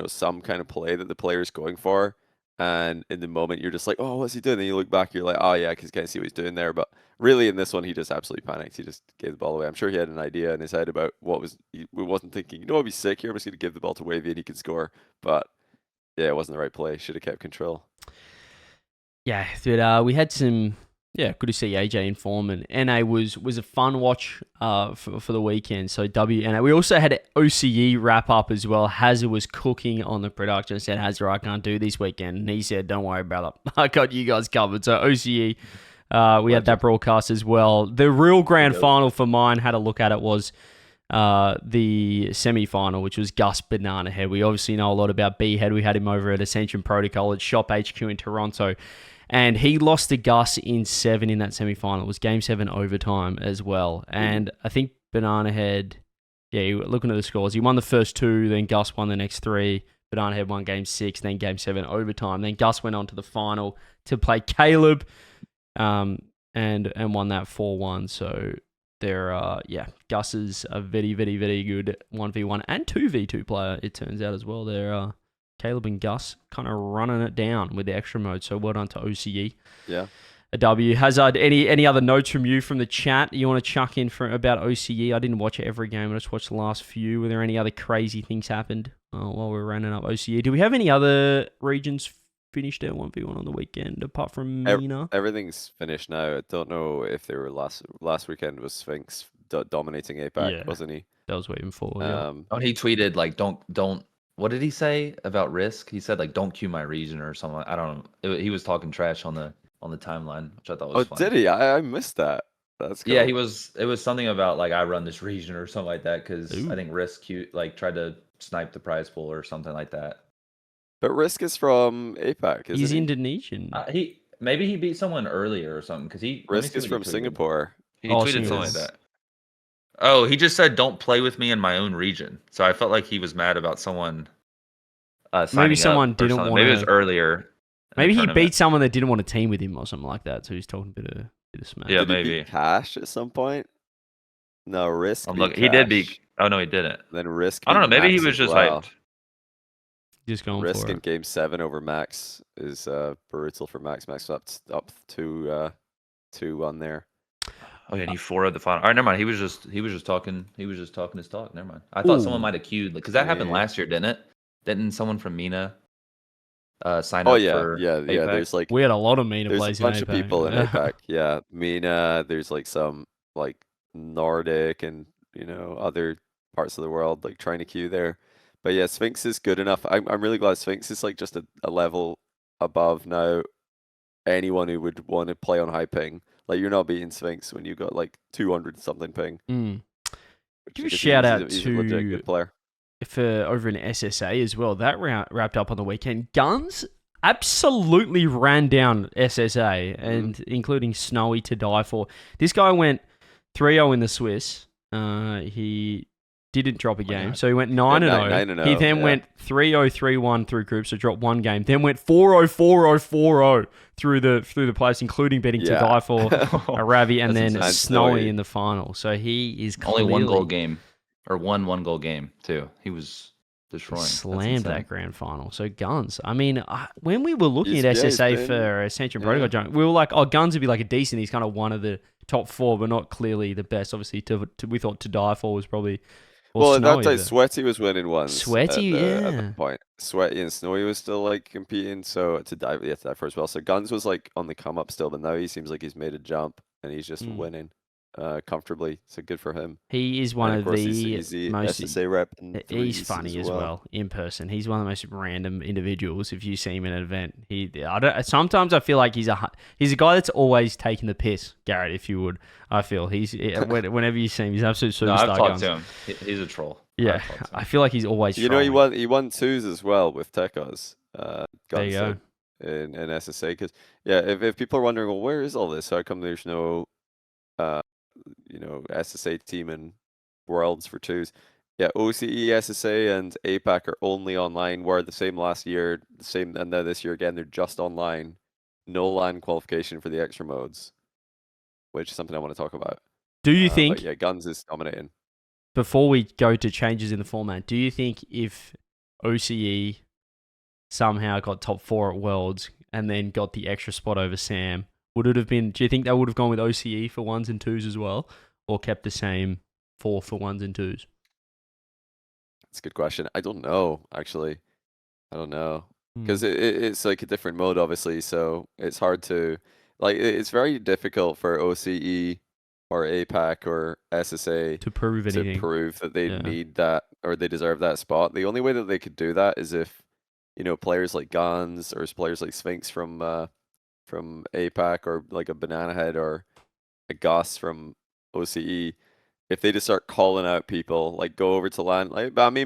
Speaker 2: some kind of play that the player's going for, and in the moment you're just like, oh, what's he doing? And you look back, you're like, oh yeah, because you can't see what he's doing there. But really, in this one, he just absolutely panicked. He just gave the ball away. I'm sure he had an idea in his head about he wasn't thinking, I'd be sick here. I'm just going to give the ball to Wavy and he can score. But yeah, it wasn't the right play. Should have kept control.
Speaker 1: Yeah, but we had some. Yeah, good to see AJ in form, and NA was a fun watch for the weekend. So WNA. We also had an OCE wrap up as well. Hazard was cooking on the production. I said, Hazard, I can't do this weekend, and he said, don't worry, brother, I got you guys covered. So OCE, we had that broadcast as well. The real grand final for mine, had a look at it, was the semi-final, which was Gus Banana Head. We obviously know a lot about B-Head. We had him over at Ascension Protocol at Shop HQ in Toronto. And he lost to Gus in 7 in that semi-final. It was Game 7 overtime as well. And I think Banana Head, looking at the scores, he won the first 2, then Gus won the next 3. Banana Head won Game 6, then Game 7 overtime. Then Gus went on to the final to play Caleb and won that 4-1. So Gus is a very, very, very good 1v1 and 2v2 player, it turns out as well. They're Caleb and Gus kind of running it down with the extra mode. So well done to OCE.
Speaker 2: Yeah.
Speaker 1: A W. Hazard, any other notes from you from the chat you want to chuck in about OCE? I didn't watch every game. I just watched the last few. Were there any other crazy things happened while we were running up OCE? Do we have any other regions finished their 1v1 on the weekend apart from Mina?
Speaker 2: Everything's finished now. I don't know if they were last weekend was Sphinx dominating APAC,
Speaker 1: Yeah.
Speaker 2: wasn't he?
Speaker 1: That was waiting for. Yeah.
Speaker 3: Oh, he tweeted like, don't. What did he say about Risk? He said like, don't queue my region or something. I don't know. He was talking trash on the timeline, which I thought was funny.
Speaker 2: Did he? I missed that. That's cool.
Speaker 3: Yeah, it was something about like I run this region or something like that because
Speaker 1: Ooh.
Speaker 3: I think Risk tried to snipe the prize pool or something like that.
Speaker 2: But Risk is from APAC, isn't
Speaker 1: He's
Speaker 2: he?
Speaker 1: Indonesian.
Speaker 3: Maybe he beat someone earlier or something because he. let me
Speaker 2: Risk
Speaker 3: see
Speaker 2: is
Speaker 3: what he
Speaker 2: from
Speaker 3: tweeted.
Speaker 2: Singapore.
Speaker 3: He
Speaker 1: Oh,
Speaker 3: tweeted something like
Speaker 1: Singapore.
Speaker 3: that. Oh, he just said, "Don't play with me in my own region." So I felt like he was mad about someone.
Speaker 1: Maybe
Speaker 3: signing
Speaker 1: someone
Speaker 3: up or
Speaker 1: didn't
Speaker 3: something.
Speaker 1: want.
Speaker 3: Maybe it was earlier. in the
Speaker 1: Maybe he
Speaker 3: tournament.
Speaker 1: beat someone that didn't want to team with him or something like that. So he's talking a bit of smack.
Speaker 3: Yeah,
Speaker 2: Did he
Speaker 3: maybe.
Speaker 2: beat Cash at some point? No, Risk.
Speaker 3: I'm
Speaker 2: beat
Speaker 3: looking. He did beat.
Speaker 2: Cash,
Speaker 3: Oh no, he didn't.
Speaker 2: Then Risk.
Speaker 3: I don't know.
Speaker 2: beat
Speaker 3: Maybe he
Speaker 2: Max
Speaker 3: was
Speaker 2: as
Speaker 3: just
Speaker 2: well.
Speaker 3: hyped.
Speaker 1: Just going
Speaker 2: Risk
Speaker 1: for
Speaker 2: in
Speaker 1: it.
Speaker 2: Game 7 over Max is brutal for Max. Max up 2-1 there.
Speaker 3: Oh yeah, and he 4-0'd the final. All right, never mind. He was just talking. He was just talking his talk. Never mind. I thought someone
Speaker 1: Ooh.
Speaker 3: might have queued because that happened
Speaker 2: Yeah.
Speaker 3: last year, didn't it? Didn't someone from Mina sign
Speaker 2: Oh
Speaker 3: up
Speaker 2: yeah,
Speaker 3: for
Speaker 2: yeah.
Speaker 3: APAC?
Speaker 2: There's like
Speaker 1: We had a lot of Mina
Speaker 2: there's
Speaker 1: plays
Speaker 2: a bunch
Speaker 1: in
Speaker 2: of
Speaker 1: APAC.
Speaker 2: people in APAC. Yeah, Mina. There's like some like Nordic and other parts of the world like trying to queue there. But yeah, Sphinx is good enough. I'm really glad Sphinx is like just a level above now. Anyone who would want to play on high ping, like you're not beating Sphinx when you got like 200 something ping.
Speaker 1: Mm.
Speaker 2: Which
Speaker 1: Give a
Speaker 2: is-
Speaker 1: shout
Speaker 2: he's
Speaker 1: out
Speaker 2: he's a legit
Speaker 1: to
Speaker 2: good player.
Speaker 1: for over in SSA as well. That wrapped up on the weekend. Guns absolutely ran down SSA, and including Snowy to die for. This guy went 3-0 in the Swiss. He didn't drop a game, so he went 9-0.
Speaker 2: 9-0,
Speaker 1: He then
Speaker 2: yeah.
Speaker 1: went 3-0, 3-1 through groups, so dropped one game. Then went 4-0, 4-0, 4-0 through the playoffs, including betting to die for Aravi, and
Speaker 3: That's
Speaker 1: then
Speaker 3: insane.
Speaker 1: Snowy in the final. So he is
Speaker 3: Only one goal
Speaker 1: clearly-
Speaker 3: game, or one goal game too. He was destroying. That's
Speaker 1: slammed
Speaker 3: insane.
Speaker 1: that grand final. So Guns. I mean, when we were looking
Speaker 2: He's-
Speaker 1: at
Speaker 2: yeah, he's
Speaker 1: SSA
Speaker 2: been-
Speaker 1: for Ascension Protocol, John, we were like, oh, Guns would be like a decent. He's kind of one of the top 4, but not clearly the best. Obviously, we thought to die for was probably.
Speaker 2: Well, at that
Speaker 1: Snowy,
Speaker 2: time,
Speaker 1: but-
Speaker 2: Sweaty was winning ones.
Speaker 1: Sweaty,
Speaker 2: at
Speaker 1: yeah.
Speaker 2: the point. Sweaty and Snowy was still like competing, so to dive for as well. So Guns was like on the come up still, but now he seems like he's made a jump and he's just winning comfortably. So good for him.
Speaker 1: He is one
Speaker 2: And
Speaker 1: of
Speaker 2: course,
Speaker 1: the
Speaker 2: he's the
Speaker 1: most.
Speaker 2: SSA rep. In
Speaker 1: He's
Speaker 2: threes
Speaker 1: funny as well in person. He's one of the most random individuals. If you see him in an event, sometimes I feel like he's a guy that's always taking the piss. Garrett, if you would, I feel whenever you see him, he's absolute superstar.
Speaker 3: No, I've talked
Speaker 1: Guns.
Speaker 3: to him. He's a troll.
Speaker 1: Yeah,
Speaker 3: I've talked to him.
Speaker 1: I feel like he's always.
Speaker 2: He won twos as well with Tekos.
Speaker 1: There
Speaker 2: Guns
Speaker 1: you go.
Speaker 2: in SSA. Because if people are wondering, well, where is all this? How come there's no SSA team in Worlds for twos? Yeah, OCE, SSA, and APAC are only online. Were the same last year, and now this year again, they're just online. No LAN qualification for the extra modes, which is something I want to talk about.
Speaker 1: Do you think?
Speaker 2: But yeah, Guns is dominating.
Speaker 1: Before we go to changes in the format, do you think if OCE somehow got top 4 at Worlds and then got the extra spot over SAM, would it have been? Do you think they would have gone with OCE for 1s and 2s as well, or kept the same 4 for 1s and 2s?
Speaker 2: That's a good question. I don't know, actually. I don't know. Because it's like a different mode, obviously, so it's hard to... it's very difficult for OCE or APAC or SSA
Speaker 1: to prove anything.
Speaker 2: to prove that they need that or they deserve that spot. The only way that they could do that is if, players like Gans or players like Sphinx from APAC or like a Banana Head or a Gus from OCE, if they just start calling out people, like go over to LAN,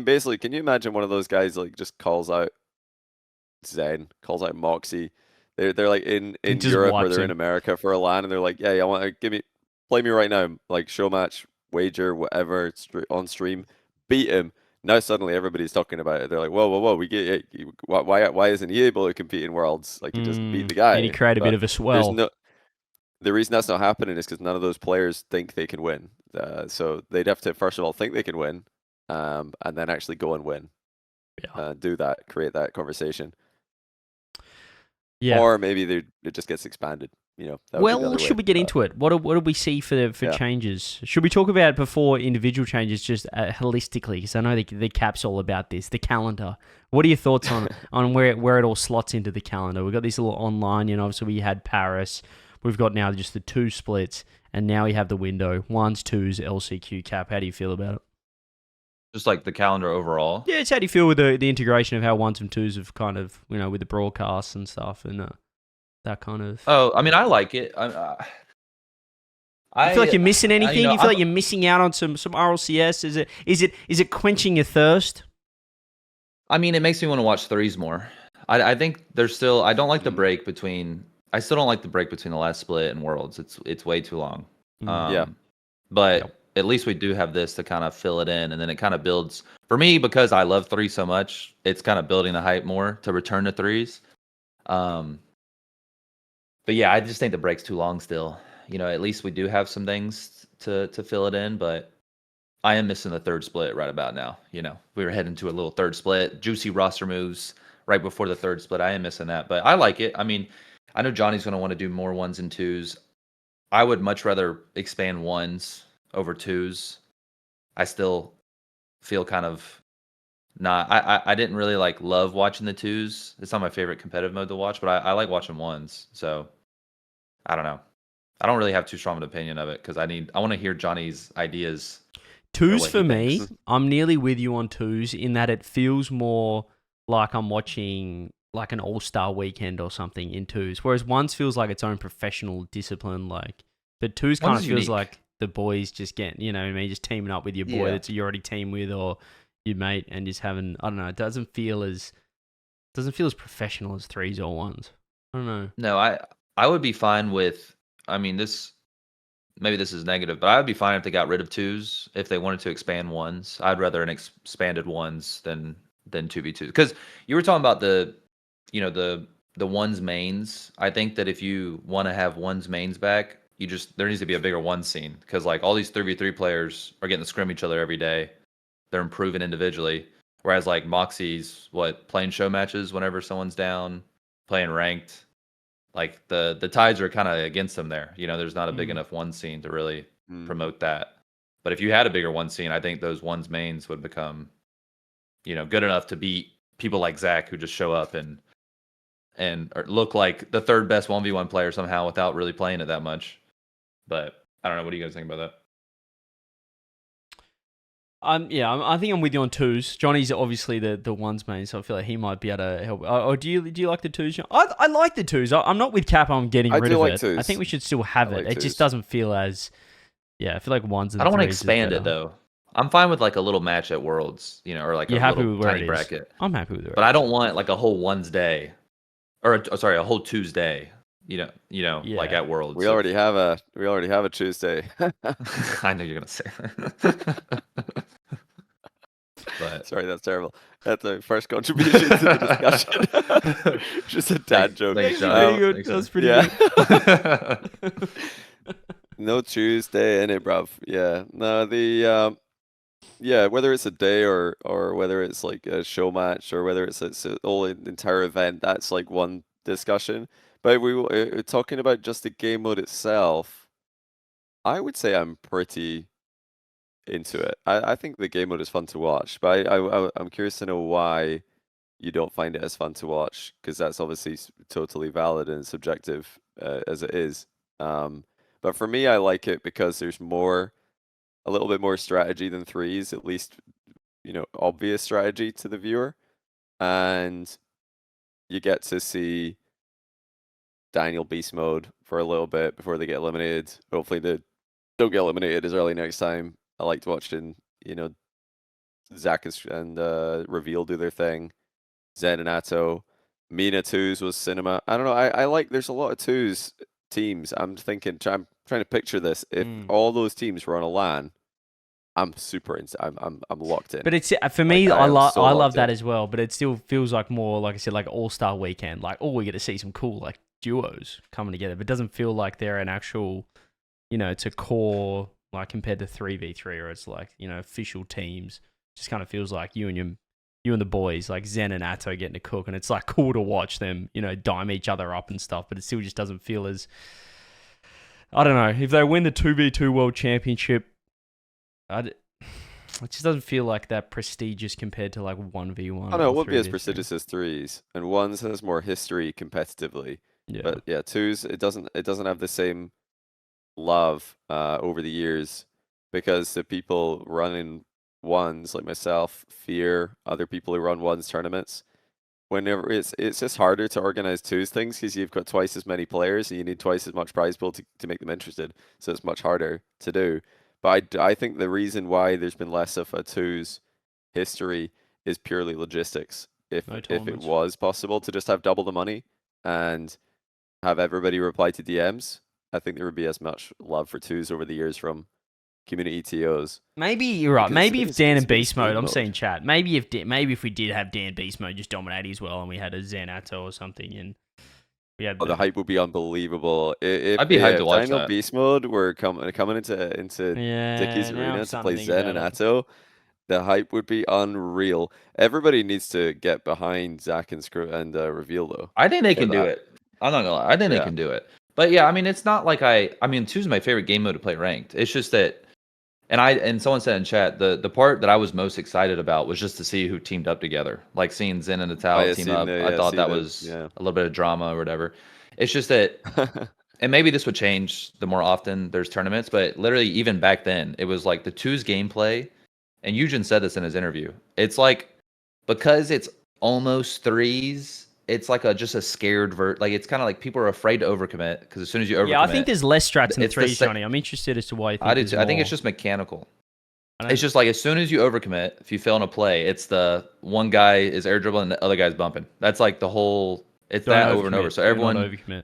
Speaker 2: basically, can you imagine one of those guys like just calls out Zen, calls out Moxie? They're like in Europe or they're in America for a LAN and they're like, yeah, I want to play me right now, like show match, wager, whatever, on stream, beat him. Now suddenly everybody's talking about it. They're like, whoa, we get why isn't he able to compete in Worlds? Like he just beat the guy.
Speaker 1: And he created a bit of a swell.
Speaker 2: The reason that's not happening is because none of those players think they can win. So they'd have to first of all think they can win, and then actually go and win. Do that, create that conversation.
Speaker 1: Yeah.
Speaker 2: Or maybe it just gets expanded.
Speaker 1: Well, should we get into it? What do we see for changes? Should we talk about it before individual changes, just holistically? Because I know the cap's all about this. The calendar. What are your thoughts on where it all slots into the calendar? We've got this little online. Obviously we had Paris. We've got now just the 2 splits, and now we have the window 1s, 2s, LCQ cap. How do you feel about it?
Speaker 3: Just like the calendar overall.
Speaker 1: Yeah, it's how do you feel with the integration of how 1s and 2s have kind of with the broadcasts and stuff and that kind of.
Speaker 3: Oh, I mean, I like it. I
Speaker 1: feel like you're missing anything. You feel like you're missing out on some RLCS. Is it quenching your thirst?
Speaker 3: I mean, it makes me want to watch threes more. I think there's still. I don't like the break between. I still don't like the break between the last split and Worlds. It's way too long.
Speaker 2: Yeah.
Speaker 3: But
Speaker 1: Yep.
Speaker 3: at least we do have this to kind of fill it in, and then it kind of builds for me because I love threes so much. It's kind of building the hype more to return to threes. But yeah, I just think the break's too long still. At least we do have some things to fill it in, but I am missing the third split right about now. We were heading to a little third split, juicy roster moves right before the third split. I am missing that, but I like it. I mean, I know Johnny's going to want to do more ones and twos. I would much rather expand ones over twos. I still feel kind of not. I didn't really love watching the twos. It's not my favorite competitive mode to watch, but I like watching ones. So I don't know. I don't really have too strong an opinion of it because I want to hear Johnny's ideas.
Speaker 1: Twos
Speaker 3: what
Speaker 1: for
Speaker 3: he
Speaker 1: me,
Speaker 3: thinks.
Speaker 1: I'm nearly with you on twos in that it feels more like I'm watching like an all-star weekend or something in twos, whereas ones feels like its own professional discipline. But twos kind
Speaker 3: Ones
Speaker 1: of
Speaker 3: is
Speaker 1: feels
Speaker 3: unique.
Speaker 1: like the boys just getting, you know what I mean, just teaming up with your boy
Speaker 3: Yeah.
Speaker 1: that you already team with or your mate and just having, I don't know, it doesn't feel as professional as threes or ones. I don't know.
Speaker 3: No, I would be fine with. I mean, maybe this is negative, but I would be fine if they got rid of twos. If they wanted to expand ones, I'd rather an expanded ones than 2v2s. Because you were talking about the ones mains. I think that if you want to have ones mains back, there needs to be a bigger one scene because all these 3v3 players are getting to scrim each other every day. They're improving individually, whereas Moxie's playing show matches whenever someone's down, playing ranked. The tides are kind of against them there. There's not a big enough one scene to really promote that. But if you had a bigger one scene, I think those ones mains would become, good enough to beat people like Zach who just show up and look like the third best 1v1 player somehow without really playing it that much. But I don't know. What do you guys think about that?
Speaker 1: I think I'm with you on twos. Johnny's obviously the ones main, so I feel like he might be able to help. Or do you like the twos? John? I like the twos. I'm not with Cap on getting
Speaker 2: I
Speaker 1: rid
Speaker 2: do
Speaker 1: of
Speaker 2: like
Speaker 1: it.
Speaker 2: twos.
Speaker 1: I think we should still have
Speaker 2: I
Speaker 1: it.
Speaker 2: like
Speaker 1: It
Speaker 2: twos.
Speaker 1: just doesn't feel as. Yeah, I feel like ones and
Speaker 3: I don't want to
Speaker 1: threes is
Speaker 3: expand it
Speaker 1: better.
Speaker 3: though. I'm fine with a little match at Worlds, or
Speaker 1: You're
Speaker 3: a
Speaker 1: happy
Speaker 3: little
Speaker 1: with where
Speaker 3: tiny
Speaker 1: it is.
Speaker 3: bracket.
Speaker 1: I'm happy with it.
Speaker 3: But I don't want a whole ones day, or a whole Tuesday. Like at Worlds.
Speaker 2: We already have a Tuesday.
Speaker 3: I know you're gonna say that. But
Speaker 2: Sorry, that's terrible. That's the first contribution to the discussion. Just a dad joke.
Speaker 3: Thanks,
Speaker 1: Pretty
Speaker 3: John.
Speaker 1: good.
Speaker 3: Thanks,
Speaker 1: That was
Speaker 3: man.
Speaker 1: pretty
Speaker 2: Yeah.
Speaker 1: good.
Speaker 2: No Tuesday in it, bruv. Yeah. No, whether it's a day or whether it's a show match or whether it's a whole entire event, that's one discussion. But we were talking about just the game mode itself. I would say I'm pretty into it. I think the game mode is fun to watch, but I'm curious to know why you don't find it as fun to watch, because that's obviously totally valid and subjective as it is. But for me, I like it because there's a little bit more strategy than threes, at least obvious strategy to the viewer, and you get to see Daniel beast mode for a little bit before they get eliminated. Hopefully they don't get eliminated as early next time. I liked watching, Zach and Reveal do their thing. Zen and Atto. Mina twos was cinema. I don't know. I like, there's a lot of twos teams. I'm trying to picture this. If all those teams were on a LAN, I'm super into. I'm locked in.
Speaker 1: But it's for me.
Speaker 2: I
Speaker 1: I
Speaker 2: am
Speaker 1: love
Speaker 2: so
Speaker 1: I love
Speaker 2: locked
Speaker 1: that
Speaker 2: in.
Speaker 1: as well. But it still feels like more, like I said, like all-star weekend. We get to see some cool duos coming together. But it doesn't feel like they're an actual, it's a core compared to 3v3, or it's official teams. Just kind of feels like you and the boys, like Zen and Atto, getting to cook, and it's cool to watch them, dime each other up and stuff. But it still just doesn't feel as, I don't know, if they win the 2v2 World Championship, it just doesn't feel like that prestigious compared to 1v1.
Speaker 2: I know it
Speaker 1: or
Speaker 2: won't be as
Speaker 1: 3v3.
Speaker 2: prestigious as threes, and ones has more history competitively.
Speaker 1: Yeah.
Speaker 2: But yeah, twos it doesn't have the same love over the years, because the people running ones like myself fear other people who run ones tournaments. Whenever it's just harder to organize twos things because you've got twice as many players and you need twice as much prize pool to make them interested, so it's much harder to do. But I think the reason why there's been less of a twos history is purely logistics, if
Speaker 1: No
Speaker 2: it
Speaker 1: tournaments.
Speaker 2: was possible to just have double the money and have everybody reply to DMs, I think there would be as much love for twos over the years from community TOs.
Speaker 1: Maybe you're right.
Speaker 2: Because
Speaker 1: Maybe
Speaker 2: I
Speaker 1: if
Speaker 2: think
Speaker 1: Dan
Speaker 2: it's
Speaker 1: and
Speaker 2: been
Speaker 1: Beast Mode,
Speaker 2: smooth
Speaker 1: I'm
Speaker 2: mode.
Speaker 1: seeing chat. Maybe if we did have Dan Beast Mode just dominate as well, and we had a Xanato or something, and we had
Speaker 2: Oh, the hype would be unbelievable. If,
Speaker 3: I'd be hyped to watch
Speaker 2: Daniel
Speaker 3: that.
Speaker 2: Beast Mode were coming into
Speaker 1: Yeah,
Speaker 2: Dickie's
Speaker 1: now I'm
Speaker 2: arena to
Speaker 1: starting
Speaker 2: play
Speaker 1: to think
Speaker 2: Zen and
Speaker 1: about it.
Speaker 2: Atto, the hype would be unreal. Everybody needs to get behind Zach and Reveal though.
Speaker 3: I think they
Speaker 2: for
Speaker 3: can do
Speaker 2: that.
Speaker 3: it. I'm not gonna lie. I think they
Speaker 2: Yeah.
Speaker 3: can do it. But yeah, I mean, it's not like I mean, two's my favorite game mode to play ranked. It's just that, and someone said in chat, the part that I was most excited about was just to see who teamed up together. Like seeing Zen and Natal team up. I thought that was a little bit of drama or whatever. It's just that, and maybe this would change the more often there's tournaments, but literally even back then, it was like the twos gameplay, and Eugen said this in his interview. It's like, because it's almost threes, it's like just a scared like it's kind of like people are afraid to overcommit because as soon as you overcommit,
Speaker 1: Yeah, I think there's less strats in
Speaker 3: it's the
Speaker 1: threes,
Speaker 3: sa-
Speaker 1: Johnny. I'm interested as to why you think
Speaker 3: I do
Speaker 1: there's
Speaker 3: too. I think it's
Speaker 1: more.
Speaker 3: just mechanical.
Speaker 1: I don't-
Speaker 3: It's just like as soon as you overcommit, if you fail in a play, it's the one guy is air dribbling and the other guy's bumping. That's like the whole. It's
Speaker 1: don't
Speaker 3: that over and over.
Speaker 1: overcommit.
Speaker 3: So
Speaker 1: Do not
Speaker 3: everyone,
Speaker 1: overcommit.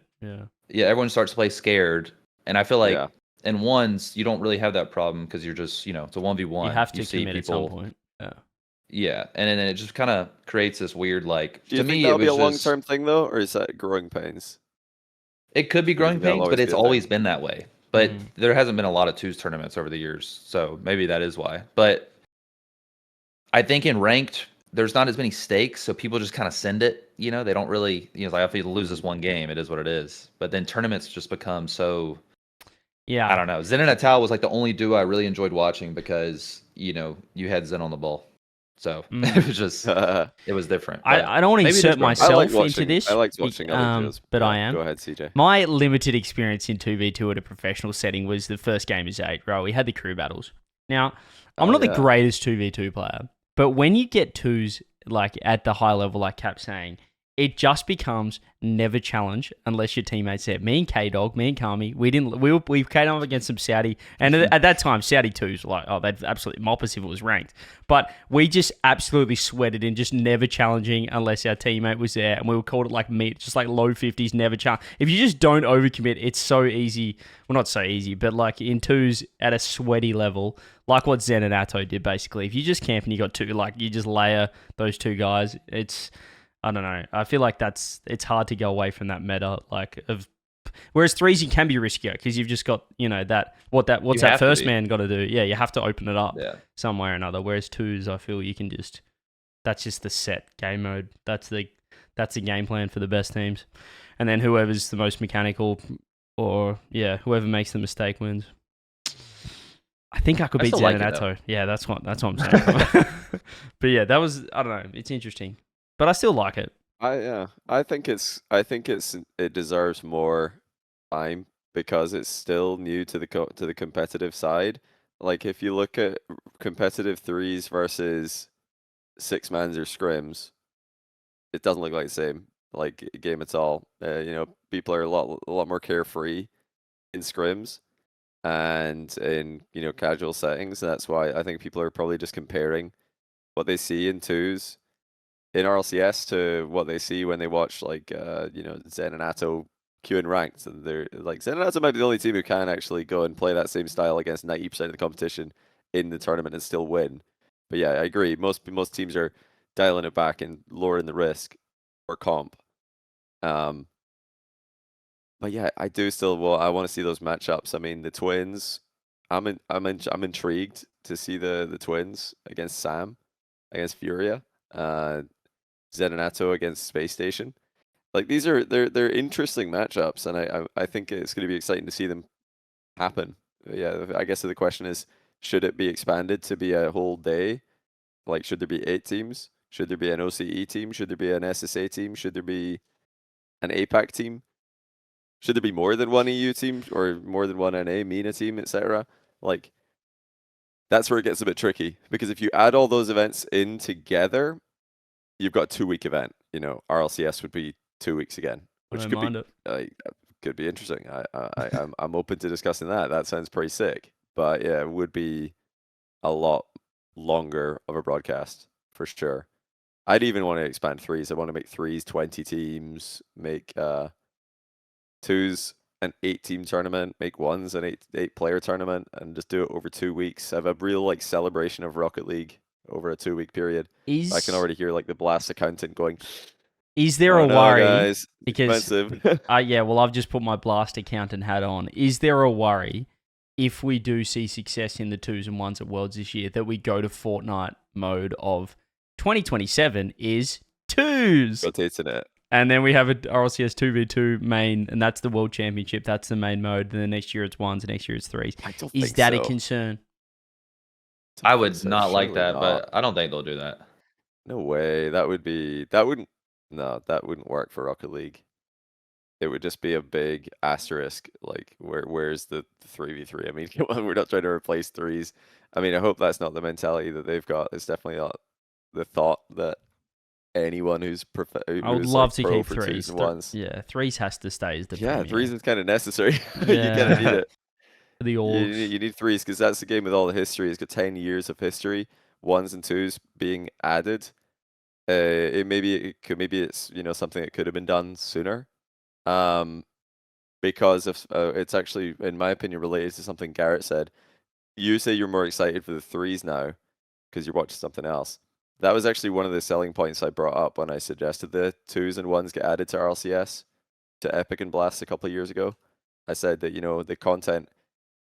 Speaker 1: Yeah.
Speaker 3: everyone starts to play scared, and I feel like
Speaker 2: Yeah.
Speaker 3: in ones you don't really have that problem because you're just it's a 1v1.
Speaker 1: You have to
Speaker 3: see
Speaker 1: commit at some point. Yeah.
Speaker 3: Yeah, and then it just kind of creates this weird like.
Speaker 2: Do you
Speaker 3: to
Speaker 2: think
Speaker 3: me,
Speaker 2: that'll
Speaker 3: it
Speaker 2: be
Speaker 3: was
Speaker 2: a
Speaker 3: just,
Speaker 2: long-term thing though, or is that growing pains?
Speaker 3: It could be
Speaker 2: Or do you
Speaker 3: growing
Speaker 2: think that'll
Speaker 3: pains, but
Speaker 2: always
Speaker 3: it's
Speaker 2: be a thing?
Speaker 3: always been that way. But
Speaker 1: Mhm.
Speaker 3: there hasn't been a lot of twos tournaments over the years, so maybe that is why. But I think in ranked, there's not as many stakes, so people just kind of send it. They don't really, like if you lose this one game, it is what it is. But then tournaments just become so.
Speaker 1: Yeah.
Speaker 3: I don't know. Zen and Natal was like the only duo I really enjoyed watching because you had Zen on the ball, so it was just it was different. But
Speaker 1: I don't want to
Speaker 3: maybe it is
Speaker 1: insert
Speaker 3: growing.
Speaker 1: myself into this.
Speaker 2: I liked watching other duos.
Speaker 1: but
Speaker 2: Yeah,
Speaker 1: I am.
Speaker 2: Go ahead, CJ.
Speaker 1: My limited experience in 2v2 at a professional setting was the first game as 8, right? We had the crew battles. Now, I'm not the greatest 2v2 player, but when you get twos like at the high level, like Cap's saying, it just becomes never challenge unless your teammates there. Me and K-Dog, me and Kami, we came up against some Saudi, and at that time, Saudi 2s were like, they'd absolutely mop us if it was ranked. But we just absolutely sweated in just never challenging unless our teammate was there, and we would call it like meat, just like low 50s, never challenge. If you just don't overcommit, it's so easy. Well, not so easy, but like in twos at a sweaty level, like what Zen and Atto did basically. If you just camp and you got two, like you just layer those two guys, I don't know. I feel like it's hard to go away from that meta, whereas threes you can be riskier because you've just got what's that first man got to do? Yeah, you have to open it up some way or another. Whereas twos, I feel you can that's just the set game mode. That's the game plan for the best teams, and then whoever's the most mechanical, or whoever makes the mistake wins. I think I could beat Zen and Atto. Yeah, that's what I'm saying. But yeah, that was, I don't know. It's interesting. But I still like it.
Speaker 2: I think it deserves more time because it's still new to the competitive side. Like if you look at competitive threes versus 6-mans or scrims, it doesn't look like the same like game at all. People are a lot more carefree in scrims and in casual settings. That's why I think people are probably just comparing what they see in twos in RLCS to what they see when they watch Zen and Atto queuing ranked, and they're like Zen and Atto might be the only team who can actually go and play that same style against 90% of the competition in the tournament and still win. But yeah, I agree. Most teams are dialing it back and lowering the risk or comp. But yeah, I do still I want to see those matchups. I mean, the twins. I'm intrigued to see the twins against Sam, against Furia. Zen and Atto against Space Station. Like they're interesting matchups, and I think it's going to be exciting to see them happen. Yeah, I guess the question is, should it be expanded to be a whole day? Like, should there be 8 teams? Should there be an OCE team? Should there be an SSA team? Should there be an APAC team? Should there be more than one EU team or more than one NA, MENA team, etc.? Like, that's where it gets a bit tricky, because if you add all those events in together, you've got a 2-week event. RLCS would be 2 weeks again, which could be interesting. I'm open to discussing that. That sounds pretty sick. But yeah, it would be a lot longer of a broadcast for sure. I'd even want to expand threes. I want to make threes 20 teams, make twos an 8-team tournament, make ones an 8-player tournament, and just do it over 2 weeks. Have a real like celebration of Rocket League over a 2-week period. I can already hear like the Blast accountant going,
Speaker 1: Is there
Speaker 2: "Oh
Speaker 1: a
Speaker 2: no,
Speaker 1: worry?
Speaker 2: guys,
Speaker 1: Because
Speaker 2: expensive."
Speaker 1: yeah, well, I've just put my Blast accountant hat on. Is there a worry if we do see success in the 2s and 1s at Worlds this year that we go to Fortnite mode of 2027 is 2s?
Speaker 2: Rotating it.
Speaker 1: And then we have a RLCS 2v2 main, and that's the World Championship. That's the main mode. And then next year it's 1s, and next year it's 3s.
Speaker 2: I don't
Speaker 1: Is
Speaker 2: think
Speaker 1: that
Speaker 2: so.
Speaker 1: a concern?
Speaker 3: I would not like
Speaker 2: Surely
Speaker 3: that,
Speaker 2: not.
Speaker 3: but I don't think they'll do that.
Speaker 2: No way. That wouldn't work for Rocket League. It would just be a big asterisk. Like, where's the 3v3? I mean, come on, we're not trying to replace 3s. I mean, I hope that's not the mentality that they've got. It's definitely not the thought that anyone who's
Speaker 1: I would love to keep
Speaker 2: for
Speaker 1: 3s.
Speaker 2: 2s and 1s.
Speaker 1: Yeah, 3s has to stay as the
Speaker 2: Yeah,
Speaker 1: premier.
Speaker 2: 3s is kind of necessary. You
Speaker 1: Yeah.
Speaker 2: kind of need it.
Speaker 1: The
Speaker 2: You
Speaker 1: orgs.
Speaker 2: need 3s because that's the game with all the history. It's got 10 years of history. 1s and 2s being added. Maybe it's something that could have been done sooner. Because of it's actually, in my opinion, related to something Garrett said. You say you're more excited for the 3s now because you're watching something else. That was actually one of the selling points I brought up when I suggested the 2s and 1s get added to RLCS, to APAC and Blast a couple of years ago. I said that the content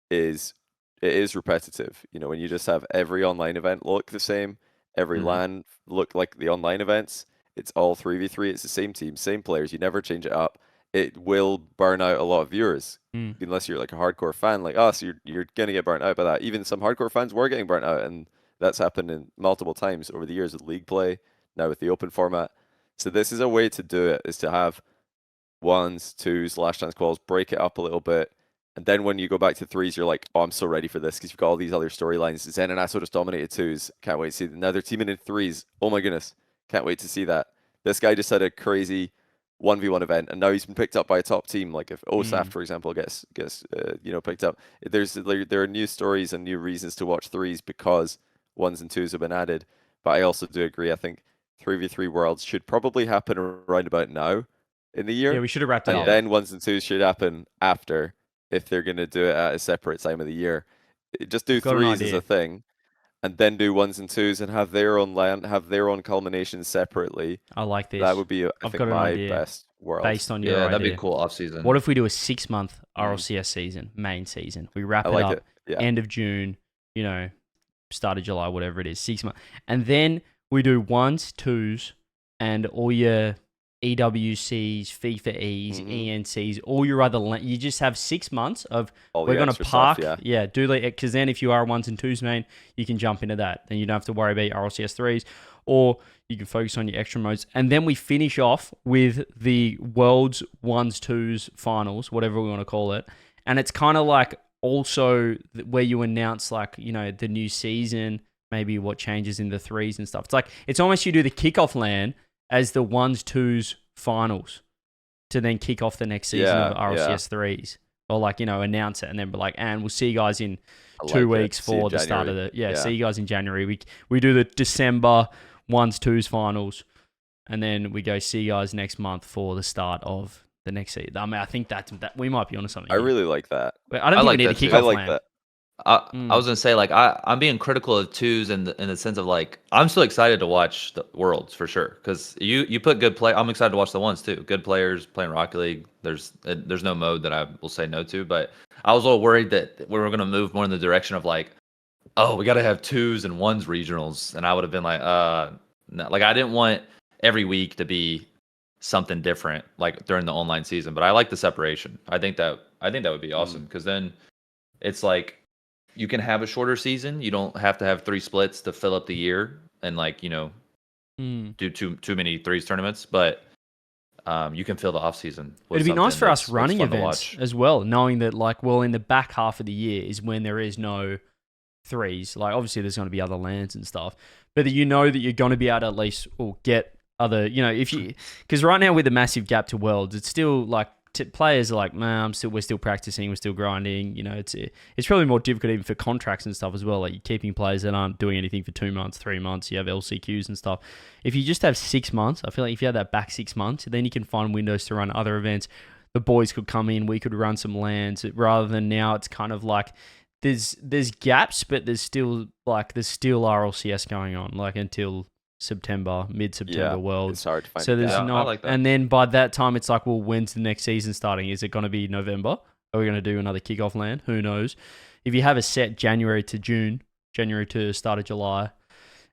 Speaker 2: is repetitive. When you just have every online event look the same, every LAN look like the online events. It's all 3v3. It's the same team, same players. You never change it up. It will burn out a lot of viewers unless you're like a hardcore fan like us. You're gonna get burnt out by that. Even some hardcore fans were getting burnt out, and that's happened in multiple times over the years with League play, now with the open format. So this is a way to do it: is to have 1s, 2s, last chance quals, break it up a little bit. And then when you go back to 3s, you're like, oh, I'm so ready for this because you've got all these other storylines. Zen and Asso just dominated 2s. Can't wait to see. Now they're teaming in 3s. Oh my goodness. Can't wait to see that. This guy just had a crazy 1v1 event, and now he's been picked up by a top team. Like if OSAF, for example, gets picked up. There are new stories and new reasons to watch 3s because 1s and 2s have been added. But I also do agree. I think 3v3 Worlds should probably happen around about now in the year.
Speaker 1: Yeah, we should have wrapped it
Speaker 2: And
Speaker 1: up.
Speaker 2: then 1s and 2s should happen after, if they're going to do it at a separate time of the year. Just do
Speaker 1: Got an
Speaker 2: 3s as
Speaker 1: idea.
Speaker 2: a thing, and then do 1s and 2s and have their own land, have their own culminations separately.
Speaker 1: I like this.
Speaker 2: That would be, I
Speaker 1: I've
Speaker 2: think,
Speaker 1: got an
Speaker 2: my
Speaker 1: idea
Speaker 2: best world.
Speaker 1: based on your
Speaker 3: Yeah,
Speaker 1: idea.
Speaker 3: that'd be a cool off season.
Speaker 1: What if we do a 6-month RLCS season, main season? We wrap
Speaker 2: I
Speaker 1: it
Speaker 2: like
Speaker 1: up
Speaker 2: it. Yeah.
Speaker 1: end of June, start of July, whatever it is, 6 months. And then we do 1s, 2s, and all your EWCs, FIFA Es, ENCs, all your other... You just have 6 months of...
Speaker 2: All
Speaker 1: We're
Speaker 2: the
Speaker 1: going to
Speaker 2: extra
Speaker 1: park...
Speaker 2: stuff,
Speaker 1: yeah, do the... Because then if you are 1s and 2s main, you can jump into that. Then you don't have to worry about RLCS 3s. Or you can focus on your extra modes. And then we finish off with the World's 1s, 2s finals, whatever we want to call it. And it's kind of like also where you announce like, the new season, maybe what changes in the 3s and stuff. It's like, it's almost you do the kickoff LAN as the 1s, 2s finals to then kick off the next season of RLCS 3s. Or like, announce it and then be like, and we'll see you guys in 2 weeks for the start of the... see you guys in January. We do the December 1s, 2s finals, and then we go see you guys next month for the start of the next season. I mean, I think that we might be onto something.
Speaker 2: I really like that.
Speaker 1: But I don't think
Speaker 3: like
Speaker 1: we need
Speaker 3: that
Speaker 1: a
Speaker 3: too.
Speaker 1: kickoff
Speaker 2: I like
Speaker 1: LAN.
Speaker 2: that.
Speaker 3: I was gonna say like I'm being critical of 2s in the sense of like I'm still excited to watch the Worlds for sure because you put good play. I'm excited to watch the 1s too. Good players playing Rocket League. There's no mode that I will say no to, but I was a little worried that we were gonna move more in the direction of like, oh, we got to have 2s and 1s regionals, and I would have been like, no. Like I didn't want every week to be something different like during the online season, but I like the separation. I think that would be awesome because then it's like. You can have a shorter season. You don't have to have 3 splits to fill up the year and like, do too many 3s tournaments, but you can fill the off season.
Speaker 1: It'd be nice for us running events as well, knowing that like, well, in the back half of the year is when there is no 3s. Like obviously there's going to be other LANs and stuff, but that that you're going to be able to at least get other, because right now with the massive gap to Worlds, it's still like players are like, man, we're still practicing, we're still grinding. You know, it's probably more difficult even for contracts and stuff as well. Like you're keeping players that aren't doing anything for 2 months, 3 months. You have LCQs and stuff. If you just have 6 months, I feel like if you have that back 6 months, then you can find windows to run other events. The boys could come in, we could run some lands, rather than now it's kind of like there's gaps, but there's still RLCS going on like until September, mid-September Worlds.
Speaker 2: It's hard to find.
Speaker 1: So there's
Speaker 3: I
Speaker 1: not,
Speaker 3: like that.
Speaker 1: and then by that time it's like, well, when's the next season starting? Is it going to be November? Are we going to do another kickoff land? Who knows? If you have a set January to June, January to start of July,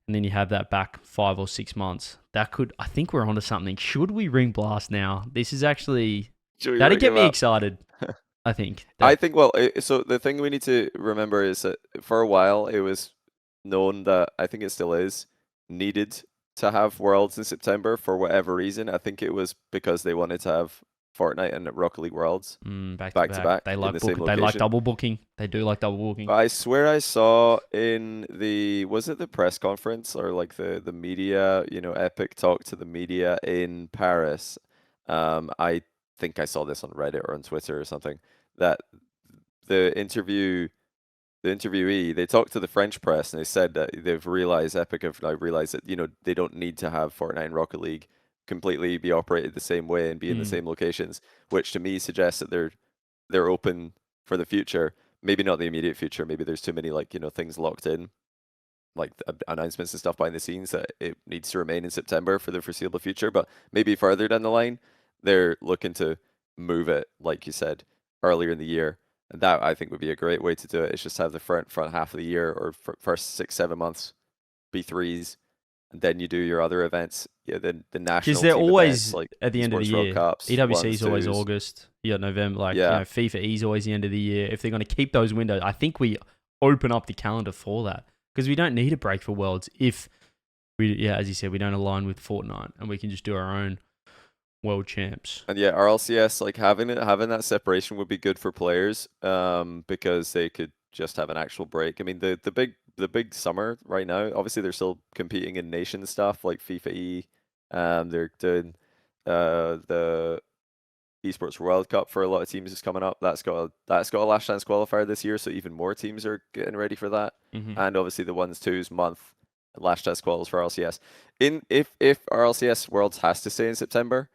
Speaker 1: and then you have that back 5 or 6 months, I think we're onto something. Should we ring Blast now? This is actually, that'd get me excited. I think.
Speaker 2: So the thing we need to remember is that for a while it was known that, I think it still is, needed to have Worlds in September for whatever reason. I think it was because they wanted to have Fortnite and Rocket League Worlds
Speaker 1: back
Speaker 2: to back.
Speaker 1: They
Speaker 2: in
Speaker 1: like
Speaker 2: the same
Speaker 1: they like
Speaker 2: location.
Speaker 1: double booking. They do like double booking.
Speaker 2: But I swear I saw in was it the press conference or like the media, Epic talked to the media in Paris. I think I saw this on Reddit or on Twitter or something, that the interviewee, they talked to the French press and they said that Epic have now realized that, they don't need to have Fortnite and Rocket League completely be operated the same way and be in the same locations, which to me suggests that they're open for the future. Maybe not the immediate future. Maybe there's too many things locked in, like announcements and stuff behind the scenes, that it needs to remain in September for the foreseeable future. But maybe further down the line, they're looking to move it, like you said, earlier in the year. And that, I think, would be a great way to do it. Is just have the front half of the year, or first 6-7 months, B3s, and then you do your other events. Yeah, the national.
Speaker 1: Because they're
Speaker 2: team
Speaker 1: always
Speaker 2: events, like
Speaker 1: at the end of the
Speaker 2: Sports World
Speaker 1: year.
Speaker 2: Cups,
Speaker 1: EWC is always
Speaker 2: 1s, 2s.
Speaker 1: August. You got November.
Speaker 2: Yeah.
Speaker 1: FIFA E is always the end of the year. If they're going to keep those windows, I think we open up the calendar for that, because we don't need a break for Worlds if we, as you said, we don't align with Fortnite and we can just do our own World Champs.
Speaker 2: And yeah, RLCS, like having that separation would be good for players, because they could just have an actual break. I mean, the big summer right now, obviously they're still competing in nation stuff like FIFA E. They're doing the Esports World Cup for a lot of teams is coming up. That's got a last chance qualifier this year, so even more teams are getting ready for that. And obviously the 1s, 2s month last chance quals for RLCS. If RLCS Worlds has to stay in September,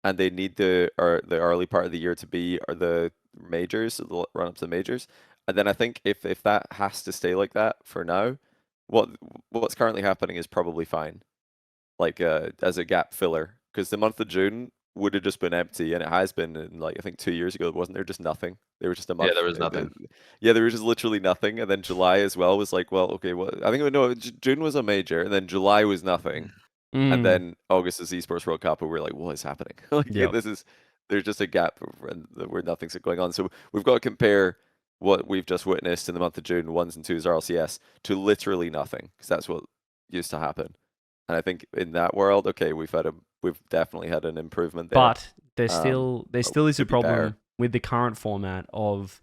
Speaker 2: and they need the early part of the year to be the majors, the run up to the majors, and then I think if that has to stay like that for now, what's currently happening is probably fine, like as a gap filler, because the month of June would have just been empty, and it has been. And I think 2 years ago, wasn't there just nothing? There was just a month.
Speaker 3: Yeah, there was nothing.
Speaker 2: Yeah, there was just literally nothing, and then July as well was like, well, okay, well, I think June was a major, and then July was nothing. And then August is Esports World Cup, and we're like, what is happening? There's just a gap where nothing's going on. So we've got to compare what we've just witnessed in the month of June, 1s and 2s RLCS, to literally nothing, because that's what used to happen. And I think in that world, okay, we've definitely had an improvement there.
Speaker 1: But there still is a problem
Speaker 2: better.
Speaker 1: with the current format of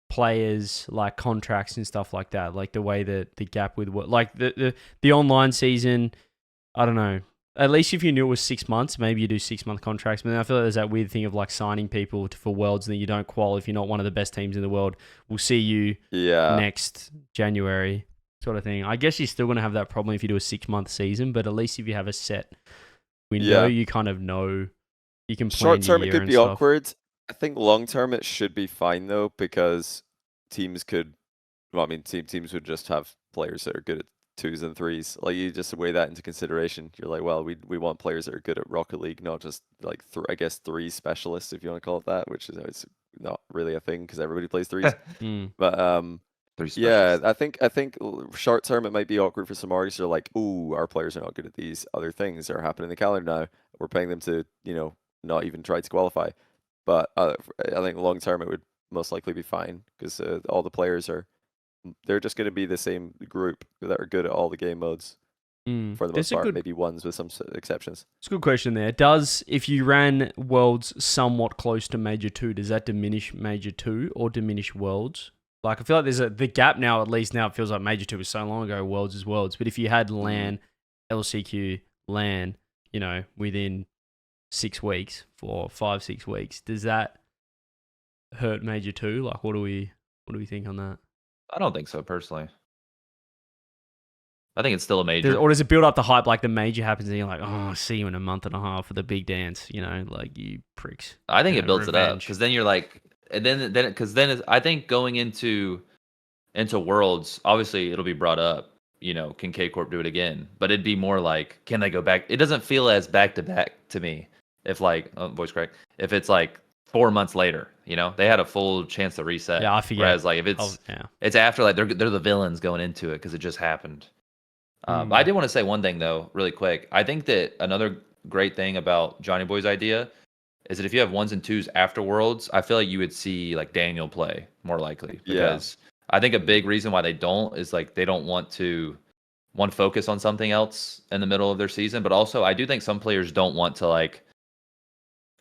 Speaker 1: players, like contracts and stuff like that, like the way that the gap with like the online season. I don't know. At least if you knew it was 6 months, maybe you do 6-month contracts. But then I feel like there's that weird thing of like signing people for Worlds, and then you don't qual if you're not one of the best teams in the world. We'll see you next January, sort of thing. I guess you're still going to have that problem if you do a 6-month season, but at least if you have a set window, you kind of know you can plan
Speaker 2: Short term,
Speaker 1: your
Speaker 2: it
Speaker 1: year
Speaker 2: could
Speaker 1: and
Speaker 2: be
Speaker 1: stuff.
Speaker 2: awkward. I think long term, it should be fine though, because teams could. Well, I mean, teams would just have players that are good at 2s and 3s. Like, you just weigh that into consideration. You're like, well, we want players that are good at Rocket League, not just like I guess 3 specialists, if you want to call it that, which is it's not really a thing because everybody plays 3s. But yeah, I think short term it might be awkward for some orgs. They're like, ooh, our players are not good at these other things that are happening in the calendar now. We're paying them to not even try to qualify. But I think long term it would most likely be fine, because all the players they're just going to be the same group that are good at all the game modes for the most part. Maybe 1s with some exceptions. It's
Speaker 1: a good question there. If you ran Worlds somewhat close to Major 2, does that diminish Major 2 or diminish Worlds? Like, I feel like there's the gap now, at least now it feels like Major 2 was so long ago, Worlds is Worlds. But if you had LAN, LCQ, LAN, within 6 weeks, 4, 5, 6 weeks, does that hurt Major 2? Like, what do we think on that?
Speaker 3: I don't think so personally. I think it's still a major.
Speaker 1: Or does it build up the hype like the major happens and you're like, oh, I'll see you in a month and a half for the big dance, you know, like you pricks.
Speaker 3: I think it builds it up
Speaker 1: revenge.
Speaker 3: because then you're like, and then I think going into Worlds, obviously it'll be brought up. You know, can K Corp do it again? But it'd be more like, can they go back? It doesn't feel as back to back to me. If like voice crack, if it's like 4 months later, you know, they had a full chance to reset.
Speaker 1: Yeah, I forget.
Speaker 3: Whereas like if it's after, like they're the villains going into it because it just happened. I did want to say one thing though, really quick. I think that another great thing about JohnnyBoi's idea is that if you have 1s and 2s after Worlds, I feel like you would see like Daniel play more likely because I think a big reason why they don't is like they don't want to focus on something else in the middle of their season, but also I do think some players don't want to like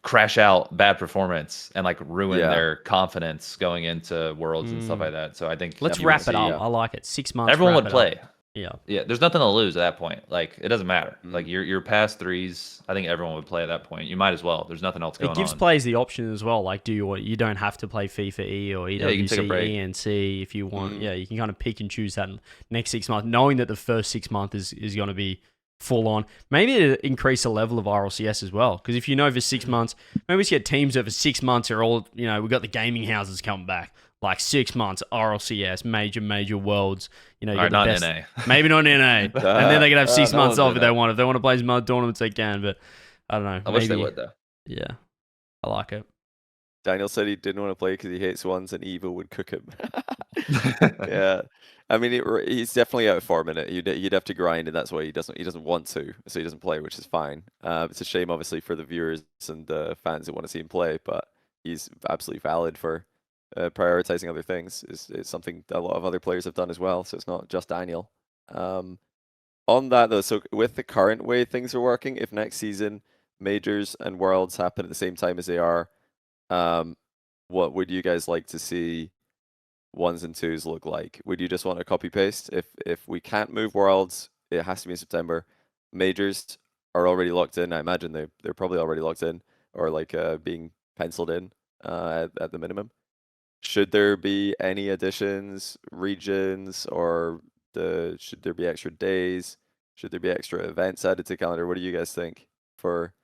Speaker 3: crash out bad performance and like ruin their confidence going into Worlds and stuff like that. So I think
Speaker 1: let's wrap it up. I like it. 6 months.
Speaker 3: Everyone would play.
Speaker 1: Yeah.
Speaker 3: There's nothing to lose at that point. Like it doesn't matter. Like you're past 3s. I think everyone would play at that point. You might as well. There's nothing else going on.
Speaker 1: It gives players the option as well. Like, you don't have to play FIFA E or EWC E and C if you want. Yeah, you can kind of pick and choose that next 6 months, knowing that the first 6 months is going to be full on. Maybe to increase the level of RLCS as well. Because if you know for 6 months, maybe we get teams that for 6 months are all, you know, we've got the gaming houses coming back. Like 6 months, RLCS, major worlds. You know, you
Speaker 3: not
Speaker 1: best,
Speaker 3: NA.
Speaker 1: Maybe not NA. And then they can have 6 months off if they want. If they want to play some other tournaments, they can. But I don't know.
Speaker 3: I wish they would, though.
Speaker 1: Yeah. I like it.
Speaker 2: Daniel said he didn't want to play because he hates 1s and Evo would cook him. Yeah. I mean, he's definitely out of form in it. You'd have to grind, and that's why he doesn't want to, so he doesn't play, which is fine. It's a shame, obviously, for the viewers and the fans that want to see him play, but he's absolutely valid for prioritizing other things. Is something a lot of other players have done as well, so it's not just Daniel. On that though, so with the current way things are working, if next season majors and worlds happen at the same time as they are, what would you guys like to see 1s and 2s look like? Would you just want to copy paste? If we can't move worlds, it has to be in September. Majors are already locked in. I imagine they're probably already locked in or like being penciled in at the minimum. Should there be any additions, regions, or should there be extra days? Should there be extra events added to the calendar? What do you guys think for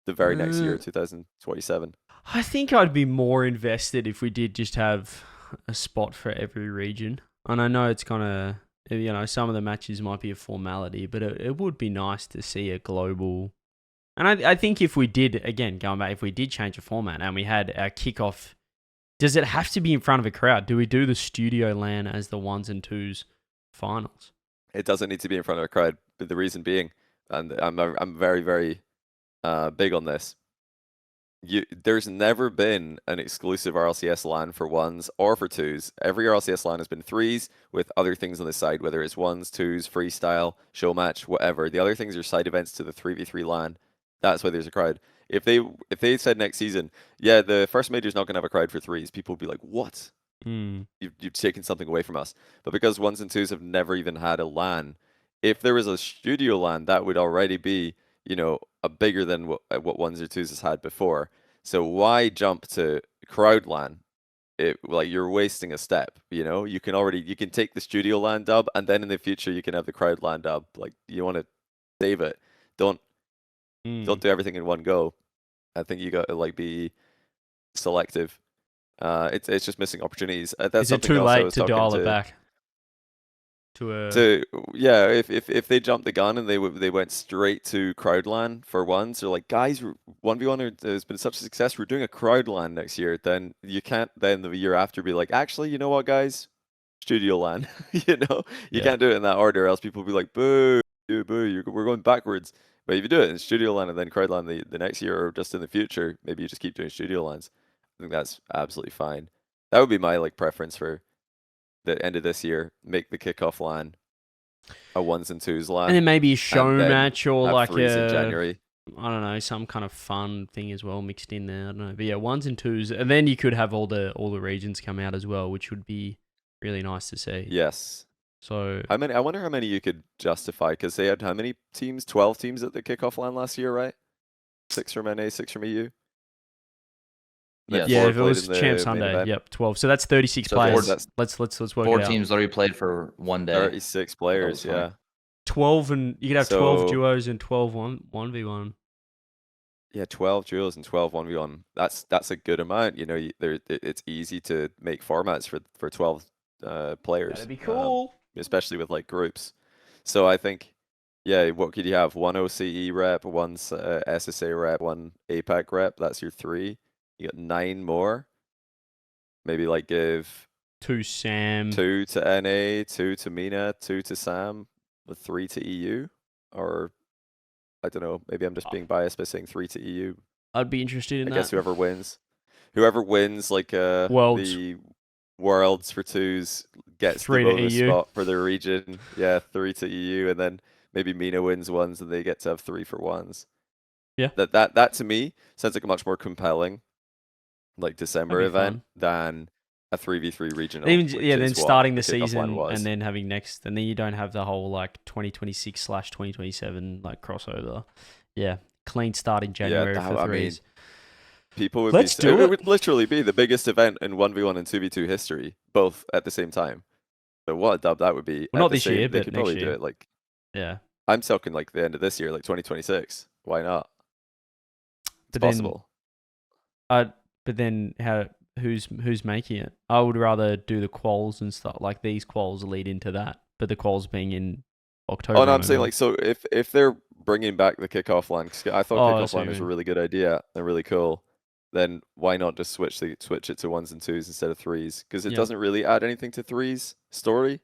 Speaker 2: the very next year, 2027?
Speaker 1: I think I'd be more invested if we did just have a spot for every region. And I know it's kind of, you know, some of the matches might be a formality, but it would be nice to see a global. And I think if we did, again, going back, if we did change the format and we had our kickoff, does it have to be in front of a crowd? Do we do the studio LAN as the 1s and 2s finals?
Speaker 2: It doesn't need to be in front of a crowd, but the reason being, and I'm very, very big on this. There's never been an exclusive RLCS LAN for 1s or for 2s. Every RLCS LAN has been 3s with other things on the side, whether it's 1s, 2s, freestyle, show match, whatever. The other things are side events to the 3v3 LAN. That's why there's a crowd. If they said next season, yeah, the first major's not going to have a crowd for 3s, people would be like, what? You've taken something away from us. But because 1s and 2s have never even had a LAN, if there was a studio LAN, that would already be, you know, a bigger than what 1s or 2s has had before. So why jump to crowd LAN? Like you're wasting a step, you know? You can take the studio LAN dub, and then in the future you can have the crowd LAN dub. Like you want to save it. Don't do everything in one go. I think you got to like be selective. It's just missing opportunities. That's
Speaker 1: Is it too late to dial it back?
Speaker 2: Yeah, if they jumped the gun and they went straight to crowd LAN for 1s, they're like, guys, 1v1 has been such a success, we're doing a crowd LAN next year. Then you can't then the year after be like, actually, you know what, guys, studio LAN. You know, you can't do it in that order, else people will be like, boo, we're going backwards. But if you do it in studio LAN and then crowd LAN the next year or just in the future, maybe you just keep doing studio LANs. I think that's absolutely fine. That would be my like preference for the end of this year. Make the kickoff LAN a 1s and 2s LAN,
Speaker 1: and then maybe a show match or like
Speaker 2: in January.
Speaker 1: I don't know, some kind of fun thing as well mixed in there. I don't know, but yeah, 1s and 2s, and then you could have all the regions come out as well, which would be really nice to see.
Speaker 2: Yes.
Speaker 1: So
Speaker 2: I wonder how many you could justify, because they had how many teams? 12 teams at the kickoff LAN last year, right? 6 from NA, 6 from EU.
Speaker 3: Yes.
Speaker 1: Yeah,
Speaker 2: four
Speaker 1: if it
Speaker 2: played
Speaker 1: was
Speaker 2: in the
Speaker 1: Champ
Speaker 2: main
Speaker 1: Sunday,
Speaker 2: event.
Speaker 1: yep, 12. So that's 36
Speaker 2: So
Speaker 1: players.
Speaker 2: that's
Speaker 1: Let's work
Speaker 3: 4
Speaker 1: it out.
Speaker 3: teams literally played for one day.
Speaker 2: 36 players,
Speaker 3: funny.
Speaker 2: yeah.
Speaker 1: 12 and you could have 12
Speaker 2: So-
Speaker 1: duos and 12 1v1.
Speaker 2: Yeah, 12 duels and 12 1v1. That's a good amount. You know, it's easy to make formats for 12 players.
Speaker 1: That'd be cool.
Speaker 2: Especially with like groups. So I think, yeah, what could you have? One OCE rep, one SSA rep, one APAC rep. That's your 3. You got 9 more. Maybe like give
Speaker 1: 2 Sam.
Speaker 2: 2 to NA, 2 to Mina, 2 to Sam, with 3 to EU, or I don't know. Maybe I'm just being biased by saying 3 to EU.
Speaker 1: I'd be interested in
Speaker 2: I
Speaker 1: that.
Speaker 2: guess whoever wins like
Speaker 1: Worlds.
Speaker 2: the Worlds for 2s gets
Speaker 1: 3
Speaker 2: the
Speaker 1: to
Speaker 2: bonus
Speaker 1: EU.
Speaker 2: spot for their region. Yeah, 3 to EU, and then maybe Mina wins 1s and they get to have 3 for 1s.
Speaker 1: Yeah.
Speaker 2: That to me sounds like a much more compelling like December
Speaker 1: That'd be
Speaker 2: event
Speaker 1: fun.
Speaker 2: than a 3v3 regional.
Speaker 1: Even
Speaker 2: which
Speaker 1: then
Speaker 2: is what
Speaker 1: starting the
Speaker 2: kickoff line
Speaker 1: season
Speaker 2: was.
Speaker 1: and then having next, and then you don't have the whole like 2026/2027 like crossover. Yeah, clean start in January
Speaker 2: that-
Speaker 1: for
Speaker 2: I mean,
Speaker 1: threes.
Speaker 2: People would
Speaker 1: Let's
Speaker 2: be.
Speaker 1: do
Speaker 2: It
Speaker 1: it.
Speaker 2: would literally be the biggest event in 1v1 and 2v2 history, both at the same time. So what a dub that would be.
Speaker 1: Well,
Speaker 2: At
Speaker 1: not
Speaker 2: the
Speaker 1: this year,
Speaker 2: they
Speaker 1: but
Speaker 2: could
Speaker 1: next
Speaker 2: probably do
Speaker 1: year.
Speaker 2: it like
Speaker 1: Yeah,
Speaker 2: I'm talking like the end of this year, like 2026. Why not? It's
Speaker 1: but
Speaker 2: possible.
Speaker 1: then how? Who's making it? I would rather do the quals and stuff. Like these quals lead into that, but the quals being in October.
Speaker 2: Oh no, I'm saying
Speaker 1: November.
Speaker 2: like so if they're bringing back the kickoff line, 'cause I thought
Speaker 1: Oh, I
Speaker 2: kickoff
Speaker 1: see what
Speaker 2: line
Speaker 1: you
Speaker 2: was a
Speaker 1: mean.
Speaker 2: really good idea and really cool. Then why not just switch it to 1s and 2s instead of 3s? Because it
Speaker 1: Yeah.
Speaker 2: doesn't really add anything to 3s story.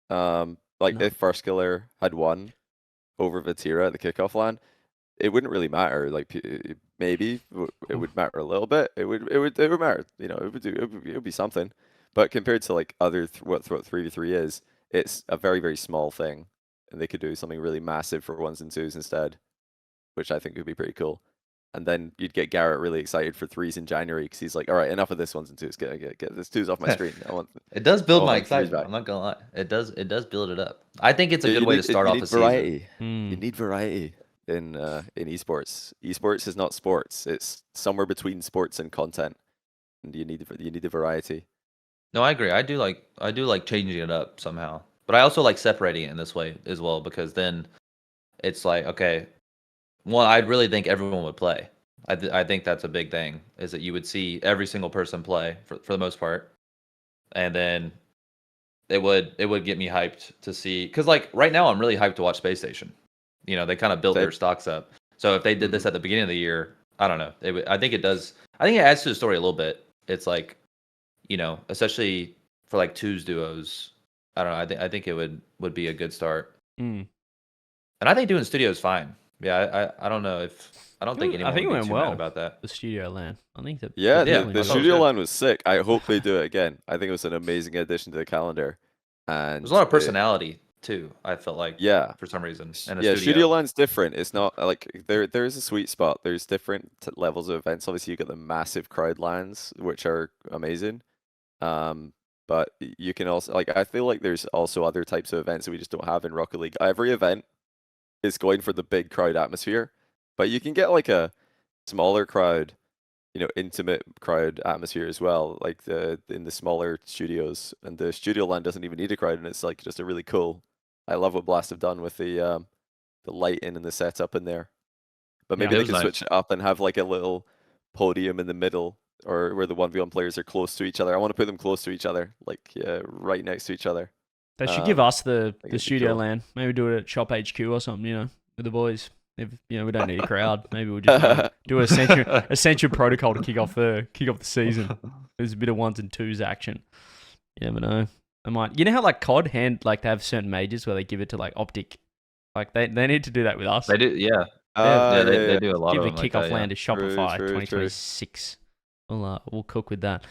Speaker 2: Like
Speaker 1: No.
Speaker 2: if First Killer had won over Vatira at the kickoff line, it wouldn't really matter. Like maybe it would matter a little bit. It would matter. You know, it would be something. But compared to like other what 3v3 is, it's a very very small thing, and they could do something really massive for 1s and 2s instead, which I think would be pretty cool. And then you'd get Garrett really excited for 3s in January because he's like, all right, enough of this 1s and 2s. Get this 2s off my screen. I want.
Speaker 3: It does build
Speaker 2: Oh,
Speaker 3: my
Speaker 2: like threes
Speaker 3: excitement.
Speaker 2: back.
Speaker 3: I'm not gonna lie. It does build it up. I think it's a
Speaker 2: You
Speaker 3: good way to
Speaker 2: need-
Speaker 3: start
Speaker 2: you
Speaker 3: off
Speaker 2: need
Speaker 3: a season.
Speaker 2: variety.
Speaker 1: Hmm.
Speaker 2: You need variety in esports. Esports is not sports. It's somewhere between sports and content, and you need the variety.
Speaker 3: No, I agree. I do like changing it up somehow. But I also like separating it in this way as well because then it's like, okay, well, I really think everyone would play. I think that's a big thing is that you would see every single person play for the most part. And then it would get me hyped to see cuz like right now I'm really hyped to watch Space Station. You know, they kind of built their stocks up. So if they did this at the beginning of the year, I don't know. I think it does. I think it adds to the story a little bit. It's like, you know, especially for like 2s duos. I don't know. I think it would be a good start.
Speaker 1: Hmm.
Speaker 3: And I think doing studio is fine. Yeah, I don't know if I don't think
Speaker 1: I
Speaker 3: anyone
Speaker 1: think it
Speaker 3: would be
Speaker 1: went
Speaker 3: too
Speaker 1: well.
Speaker 3: mad about that.
Speaker 1: The studio land. I think that.
Speaker 2: Yeah,
Speaker 1: that
Speaker 3: Yeah,
Speaker 1: definitely
Speaker 2: the
Speaker 3: I thought it was
Speaker 2: studio
Speaker 3: good.
Speaker 2: line was sick. I hope they do it again. I think it was an amazing addition to the calendar. And
Speaker 3: There's a lot of personality too. I felt like
Speaker 2: Yeah.
Speaker 3: for some reason. And a
Speaker 2: Yeah,
Speaker 3: studio.
Speaker 2: studio line's different. It's not like there is a sweet spot. There's different levels of events. Obviously, you got the massive crowd lines, which are amazing. But you can also like I feel like there's also other types of events that we just don't have in Rocket League. Every event is going for the big crowd atmosphere, but you can get like a smaller crowd, you know, intimate crowd atmosphere as well, like in the smaller studios. And the studio line doesn't even need a crowd, and it's like just a really cool. I love what Blast have done with the lighting and the setup in there. But
Speaker 3: Yeah,
Speaker 2: maybe
Speaker 3: it
Speaker 2: they
Speaker 3: was
Speaker 2: can
Speaker 3: nice.
Speaker 2: switch it up and have like a little podium in the middle, or where the 1v1 players are close to each other. I want to put them close to each other, like right next to each other.
Speaker 1: They should give us the
Speaker 2: it'd be
Speaker 1: studio
Speaker 2: cool.
Speaker 1: land. Maybe do it at Shop HQ or something. You know, with the boys. If you know, we don't need a crowd. Maybe we'll just do essential protocol to kick off the season. There's a bit of 1s and 2s action. You never know. I might. You know how like COD they have certain majors where they give it to like Optic. Like they need to do that with us.
Speaker 3: They do, yeah.
Speaker 1: Yeah,
Speaker 3: They do a lot
Speaker 1: Give
Speaker 3: of
Speaker 1: the
Speaker 3: them like
Speaker 1: kickoff
Speaker 3: that, yeah.
Speaker 1: land to Shopify
Speaker 2: True.
Speaker 1: 2026. We'll cook with that.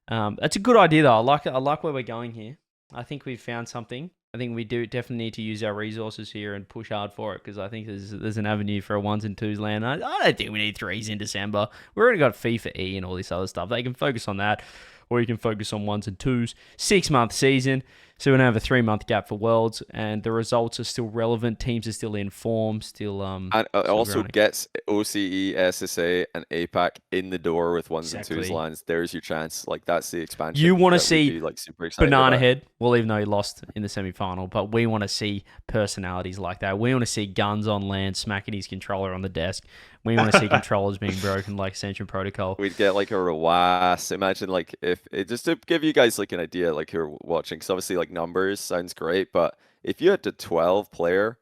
Speaker 1: That's a good idea though. I like it. I like where we're going here. I think we've found something. I think we do definitely need to use our resources here and push hard for it because I think there's an avenue for a 1s and 2s land. I don't think we need 3s in December. We already got FIFA E and all this other stuff. They can focus on that. or you can focus on 1s and 2s. 6-month season, so we're going to have a 3-month gap for Worlds, and the results are still relevant. Teams are still in form, still
Speaker 2: And it
Speaker 1: still
Speaker 2: also
Speaker 1: growing.
Speaker 2: gets OCE, SSA, and APAC in the door with 1s and 2s
Speaker 1: Exactly.
Speaker 2: lands. There's your chance. Like, that's the expansion.
Speaker 1: You want to
Speaker 2: that we'd
Speaker 1: see
Speaker 2: be, like, super excited
Speaker 1: Banana
Speaker 2: about.
Speaker 1: Head, well, even though he lost in the semi-final, but we want to see personalities like that. We want to see guns on land smacking his controller on the desk. We want to see controllers being broken like Ascension Protocol.
Speaker 2: We'd get like a Rawas. Imagine like if it just to give you guys like an idea, like who are watching, because obviously like numbers sounds great, but if you had the 12-player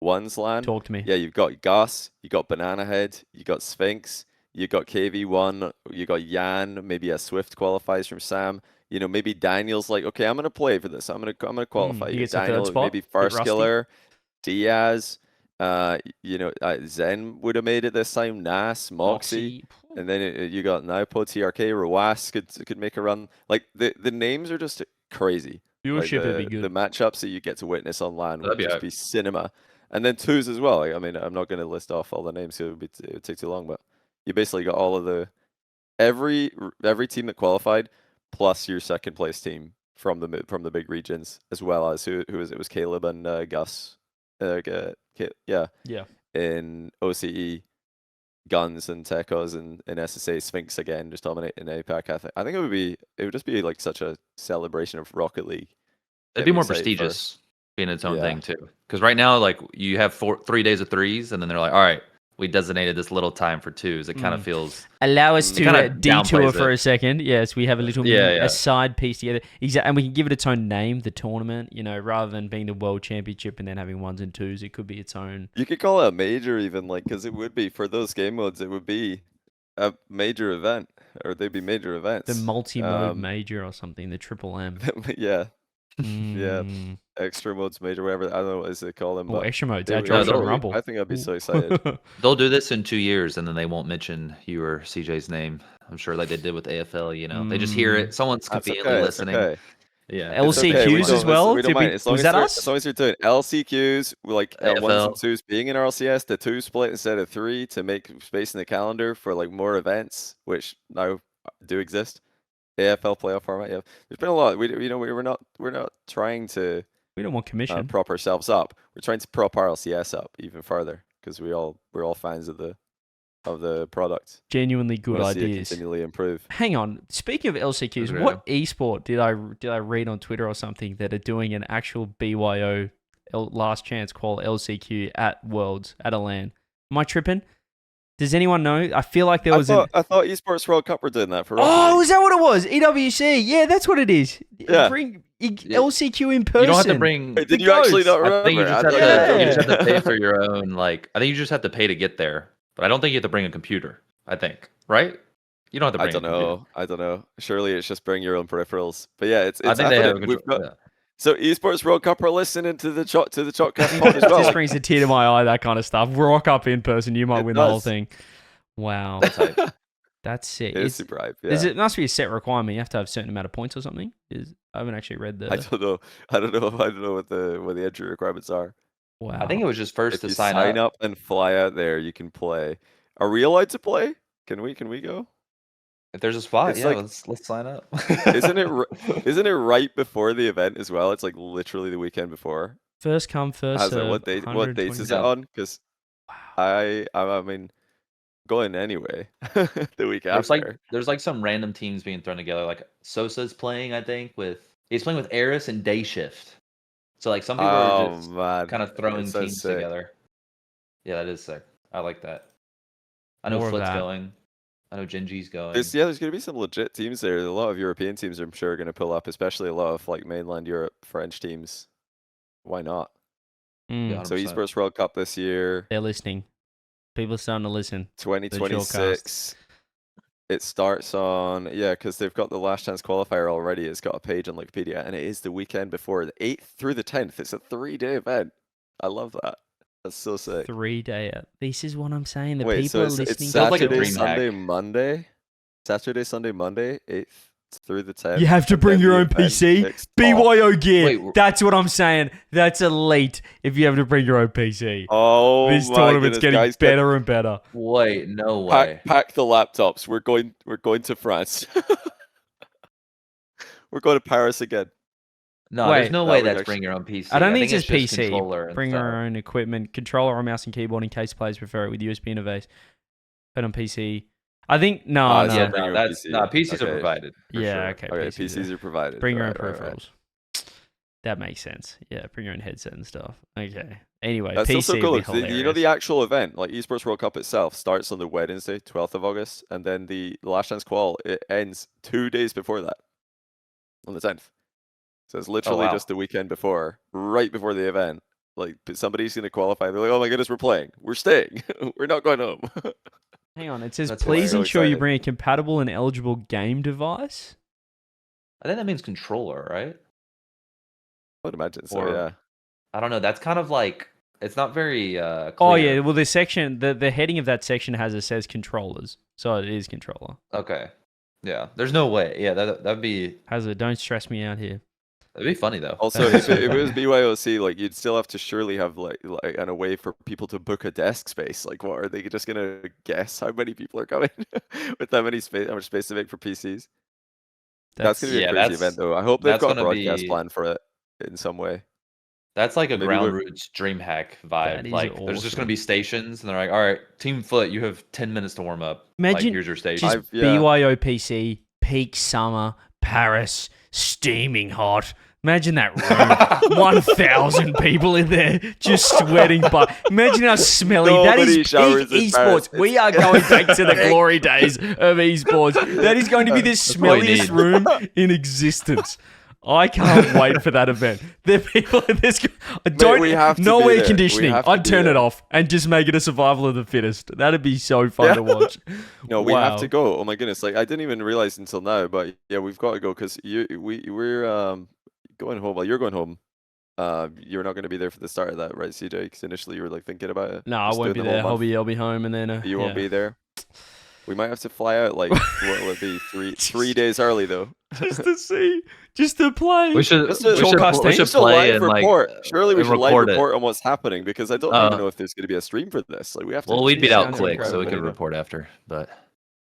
Speaker 2: ones land,
Speaker 1: Talk to me.
Speaker 2: yeah, you've got Gus, you got Banana Head, you got Sphinx, you got KV1, you got Yan, maybe a Swift qualifies from Sam. You know, maybe Daniel's like, okay, I'm gonna play for this. I'm gonna qualify.
Speaker 1: he
Speaker 2: You
Speaker 1: gets a third
Speaker 2: Daniel,
Speaker 1: spot,
Speaker 2: maybe
Speaker 1: bit
Speaker 2: first
Speaker 1: rusty.
Speaker 2: killer, Diaz. Zen would have made it this time. Nas, Moxie. And then you got Naupo, TRK, Rawas could make a run. Like the names are just crazy.
Speaker 1: Viewership
Speaker 2: Like,
Speaker 1: would be good.
Speaker 2: The matchups that you get to witness on LAN would
Speaker 3: That'd be
Speaker 2: just
Speaker 3: hype.
Speaker 2: be cinema. And then 2s as well. Like, I mean, I'm not going to list off all the names, so it would take too long. But you basically got all of every team that qualified, plus your second place team from the big regions, as well as who was it? Was Caleb and Gus. Yeah. In OCE, Guns and Tekos and SSA, Sphinx again, just dominating APAC. I think it would just be like such a celebration of Rocket League.
Speaker 3: It'd
Speaker 2: Get
Speaker 3: be
Speaker 2: me
Speaker 3: more
Speaker 2: excited for-
Speaker 3: prestigious being its own
Speaker 2: Yeah.
Speaker 3: thing too. Because right now, like you have 3 days of 3s, and then they're like, all right, we designated this little time for 2s. It kind of feels
Speaker 1: Allow us to
Speaker 3: kinda
Speaker 1: detour
Speaker 3: downplays
Speaker 1: for
Speaker 3: it.
Speaker 1: a second. Yes, we have a little
Speaker 3: Yeah.
Speaker 1: a side piece together. And we can give it its own name, the tournament. You know, rather than being the World Championship and then having 1s and 2s, it could be its own.
Speaker 2: You could call it a major even, like, because it would be for those game modes. It would be a major event, or they'd be major events.
Speaker 1: The multi-mode major or something, the Triple M.
Speaker 2: Yeah,
Speaker 1: Mm.
Speaker 2: extra modes major, whatever. I don't know what they call them.
Speaker 1: Or
Speaker 2: But
Speaker 1: extra modes.
Speaker 2: they
Speaker 1: Our
Speaker 2: would-
Speaker 1: Josh
Speaker 3: they'll-
Speaker 1: and Rumble.
Speaker 2: I think I'd be so excited.
Speaker 3: they'll do this in 2 years, and then they won't mention you or CJ's name. I'm sure, like they did with AFL. You know, they just hear it. Someone's
Speaker 2: That's
Speaker 3: conveniently
Speaker 2: okay. It's
Speaker 3: listening.
Speaker 2: okay.
Speaker 3: Yeah,
Speaker 1: L-
Speaker 2: It's
Speaker 1: LCQs
Speaker 2: okay, we
Speaker 1: as
Speaker 2: don't-
Speaker 1: well?
Speaker 2: We don't
Speaker 1: Did we-
Speaker 2: mind. As long
Speaker 1: was
Speaker 2: as
Speaker 1: that
Speaker 2: they're-
Speaker 1: us?
Speaker 2: As long as you're doing LCQs, like 1s
Speaker 3: AFL.
Speaker 2: and 2s being in RLCS, the 2 split instead of 3 to make space in the calendar for like more events, which now do exist. AFL playoff format. Yeah, there's been a lot. We're not trying to
Speaker 1: We don't want commission.
Speaker 2: prop ourselves up. We're trying to prop RLCS up even further because we're all fans of the product.
Speaker 1: Genuinely good
Speaker 2: Wanna see it
Speaker 1: ideas.
Speaker 2: continually improve.
Speaker 1: Hang on. Speaking of LCQs,
Speaker 3: Yeah.
Speaker 1: what esport did I read on Twitter or something that are doing an actual BYO last chance qual LCQ at Worlds at a LAN? Am I tripping? Does anyone know? I feel like there was
Speaker 2: I thought Esports World Cup were doing that for. Rocket
Speaker 1: Oh,
Speaker 2: League.
Speaker 1: is that what it was? EWC. Yeah, that's what it is.
Speaker 2: Yeah.
Speaker 1: Bring LCQ in person.
Speaker 3: you don't have to bring.
Speaker 2: Wait,
Speaker 1: the
Speaker 2: did you actually
Speaker 1: goats.
Speaker 2: not remember?
Speaker 3: I think you just, have
Speaker 1: Yeah.
Speaker 3: to, you just have to pay for your own. Like, I think you just have to pay to get there, but I don't think you have to bring a computer. I think, right? You don't have to bring.
Speaker 2: I don't know. Surely it's just bring your own peripherals. But yeah, it's
Speaker 3: I think they have. A
Speaker 2: we've
Speaker 3: control,
Speaker 2: got, So Esports World Cup are listening to the Chotcast pod as
Speaker 1: It
Speaker 2: well.
Speaker 1: just brings a tear to my eye, that kind of stuff. Rock up in person, you might
Speaker 2: It
Speaker 1: win the whole
Speaker 2: does.
Speaker 1: thing. Wow.
Speaker 3: That's hype.
Speaker 1: That's sick.
Speaker 2: It is super hype. Yeah.
Speaker 1: It must be a set requirement. You have to have a certain amount of points or something. I haven't actually read the.
Speaker 2: I don't know. I don't know what the entry requirements are.
Speaker 1: Wow.
Speaker 3: I think it was just first
Speaker 2: If
Speaker 3: to
Speaker 2: you
Speaker 3: sign up.
Speaker 2: and fly out there, you can play. Are we allowed to play? Can we go?
Speaker 3: If there's a spot,
Speaker 2: It's
Speaker 3: yeah,
Speaker 2: like-
Speaker 3: let's sign up.
Speaker 2: Isn't it right before the event as well? It's like literally the weekend before.
Speaker 1: First come, first
Speaker 2: How's it?
Speaker 1: serve.
Speaker 2: What dates is it
Speaker 3: 120.
Speaker 2: on? Because I mean, going anyway the week after.
Speaker 3: There's like some random teams being thrown together. Like Sosa's playing, I think, he's playing with Eris and Day Shift. So like some people are just
Speaker 2: man,
Speaker 3: kind of throwing
Speaker 2: That's so
Speaker 3: teams
Speaker 2: sick.
Speaker 3: together. Yeah, that is sick. I like that. I know
Speaker 1: More of
Speaker 3: Flit's
Speaker 1: that.
Speaker 3: going. I know Genji's going.
Speaker 2: There's going to be some legit teams there. A lot of European teams, I'm sure, are going to pull up, especially a lot of like mainland Europe French teams. Why not?
Speaker 1: Mm,
Speaker 3: Yeah.
Speaker 2: So
Speaker 3: 100%.
Speaker 2: Esports World Cup this year,
Speaker 1: They're listening. People are starting to listen.
Speaker 2: 2026. It starts on, because they've got the last chance qualifier already. It's got a page on Wikipedia, and it is the weekend before the 8th through the 10th. It's a 3-day event. I love that. That's so sick.
Speaker 1: 3-day. This is what I'm saying. The
Speaker 2: Wait,
Speaker 1: people
Speaker 2: so
Speaker 1: are
Speaker 2: it's
Speaker 1: listening.
Speaker 3: Sounds like a
Speaker 2: Saturday,
Speaker 3: dream
Speaker 2: Sunday,
Speaker 3: hack.
Speaker 2: Monday? Saturday, Sunday, Monday, 8th through the 10th.
Speaker 1: You have to
Speaker 2: and
Speaker 1: bring
Speaker 2: then
Speaker 1: your
Speaker 2: the
Speaker 1: own
Speaker 2: event
Speaker 1: PC.
Speaker 2: kicks off.
Speaker 1: BYO gear.
Speaker 3: Wait,
Speaker 1: That's what I'm saying. That's elite if you have to bring your own PC.
Speaker 2: Oh,
Speaker 1: This
Speaker 2: my
Speaker 1: tournament's
Speaker 2: goodness,
Speaker 1: getting
Speaker 2: guys,
Speaker 1: better and better.
Speaker 3: Wait, no way.
Speaker 2: Pack the laptops. We're going to France. We're going to Paris again.
Speaker 3: No,
Speaker 1: Wait,
Speaker 3: there's no
Speaker 2: that
Speaker 3: way
Speaker 2: would
Speaker 3: that's
Speaker 2: actually-
Speaker 3: bring your own PC.
Speaker 1: I don't think it's
Speaker 3: it's
Speaker 1: just PC.
Speaker 3: controller and
Speaker 1: Bring
Speaker 3: stuff.
Speaker 1: our own equipment, controller or mouse and keyboard in case players prefer it with USB interface. But on PC, I think no.
Speaker 2: so
Speaker 3: Yeah,
Speaker 2: bring
Speaker 3: no,
Speaker 2: your
Speaker 3: that's
Speaker 2: PC.
Speaker 3: no PCs are
Speaker 2: Okay.
Speaker 3: provided. For
Speaker 1: Yeah,
Speaker 3: sure.
Speaker 1: okay.
Speaker 2: Okay,
Speaker 1: PCs
Speaker 2: PCs are provided.
Speaker 1: Bring your own
Speaker 2: Right, right, right.
Speaker 1: peripherals. That makes sense. Yeah, bring your own headset and stuff. Okay. Anyway,
Speaker 2: That's
Speaker 1: PC
Speaker 2: also
Speaker 1: would
Speaker 2: cool.
Speaker 1: be
Speaker 2: You know,
Speaker 1: hilarious.
Speaker 2: the actual event, like Esports World Cup itself, starts on the Wednesday, 12th of August, and then the Last Chance Qual, it ends 2 days before that, on the 10th. So it's literally
Speaker 3: wow.
Speaker 2: just the weekend before, right before the event. Like, somebody's going to qualify. They're like, oh my goodness, we're playing. We're staying. We're not going home.
Speaker 1: Hang on, it says
Speaker 3: That's
Speaker 1: please
Speaker 2: so
Speaker 1: ensure you
Speaker 2: exciting.
Speaker 1: bring a compatible and eligible game device.
Speaker 3: I think that means controller, right?
Speaker 2: I would imagine so,
Speaker 3: Or-
Speaker 2: yeah.
Speaker 3: I don't know. That's kind of like it's not very clear.
Speaker 1: Oh yeah, well the section, the heading of that section says controllers, so it is controller.
Speaker 3: Okay. Yeah. There's no way. Yeah, that'd be
Speaker 1: Don't stress me out here.
Speaker 3: that'd be funny though.
Speaker 2: Also, if it was BYOC, like, you'd still have to surely have, like a way for people to book a desk space. Like, what, are they just going to guess how many people are coming with that many space, how much space to make for PCs? That's going to be
Speaker 3: yeah,
Speaker 2: a crazy
Speaker 3: that's-
Speaker 2: event, though. I hope they've
Speaker 3: that's
Speaker 2: got a
Speaker 3: gonna
Speaker 2: broadcast
Speaker 3: be-
Speaker 2: plan for it in some way.
Speaker 3: That's like a
Speaker 2: Maybe
Speaker 3: ground
Speaker 2: we're-
Speaker 3: roots dream hack
Speaker 1: That
Speaker 3: vibe.
Speaker 1: is
Speaker 3: Like there's just
Speaker 1: awesome.
Speaker 3: gonna be stations and they're like, all right, Team Foot, you have 10 minutes to warm up.
Speaker 1: Imagine
Speaker 3: like, here's your station.
Speaker 1: Just
Speaker 2: yeah.
Speaker 1: BYOPC, peak summer, Paris, steaming hot. Imagine that room. 1,000 people in there just sweating. But imagine how smelly. That
Speaker 2: Nobody
Speaker 1: is
Speaker 2: showers
Speaker 1: peak
Speaker 2: in Paris.
Speaker 1: esports. We are going back to the glory days of esports. That is going to be the
Speaker 3: what we
Speaker 1: smelliest
Speaker 3: need.
Speaker 1: room in existence. I can't wait for that event. The people in this,
Speaker 2: we have to
Speaker 1: no
Speaker 2: be
Speaker 1: air
Speaker 2: there. We
Speaker 1: conditioning.
Speaker 2: have to
Speaker 1: I'd
Speaker 2: be
Speaker 1: turn it
Speaker 2: there.
Speaker 1: off and just make it a survival of the fittest. That'd be so fun to watch.
Speaker 2: No, we have
Speaker 1: Wow.
Speaker 2: to go. Oh my goodness! Like, I didn't even realize until now, but yeah, we've got to go because we're going home. Well, you're going home. You're not going to be there for the start of that, right, CJ? Because initially you were like thinking about it.
Speaker 1: No, I
Speaker 2: Just
Speaker 1: won't be
Speaker 2: doing the
Speaker 1: there.
Speaker 2: whole month.
Speaker 1: I'll be home, and then
Speaker 2: You won't
Speaker 1: yeah.
Speaker 2: be there. We might have to fly out like what will it be 3 days early though.
Speaker 1: just to play.
Speaker 3: we should
Speaker 2: Just a-
Speaker 3: we should,
Speaker 1: Shortcasting.
Speaker 3: we should
Speaker 2: Just a
Speaker 3: play
Speaker 2: live
Speaker 3: and like
Speaker 2: report. Surely we
Speaker 3: and
Speaker 2: should live
Speaker 3: record it.
Speaker 2: report on what's happening because I don't
Speaker 3: Uh,
Speaker 2: even know if there's going to be a stream for this. Like we have to.
Speaker 3: well, we'd beat
Speaker 1: Yeah,
Speaker 3: out
Speaker 1: sounds
Speaker 3: Click, so we could
Speaker 2: incredible.
Speaker 3: report after. But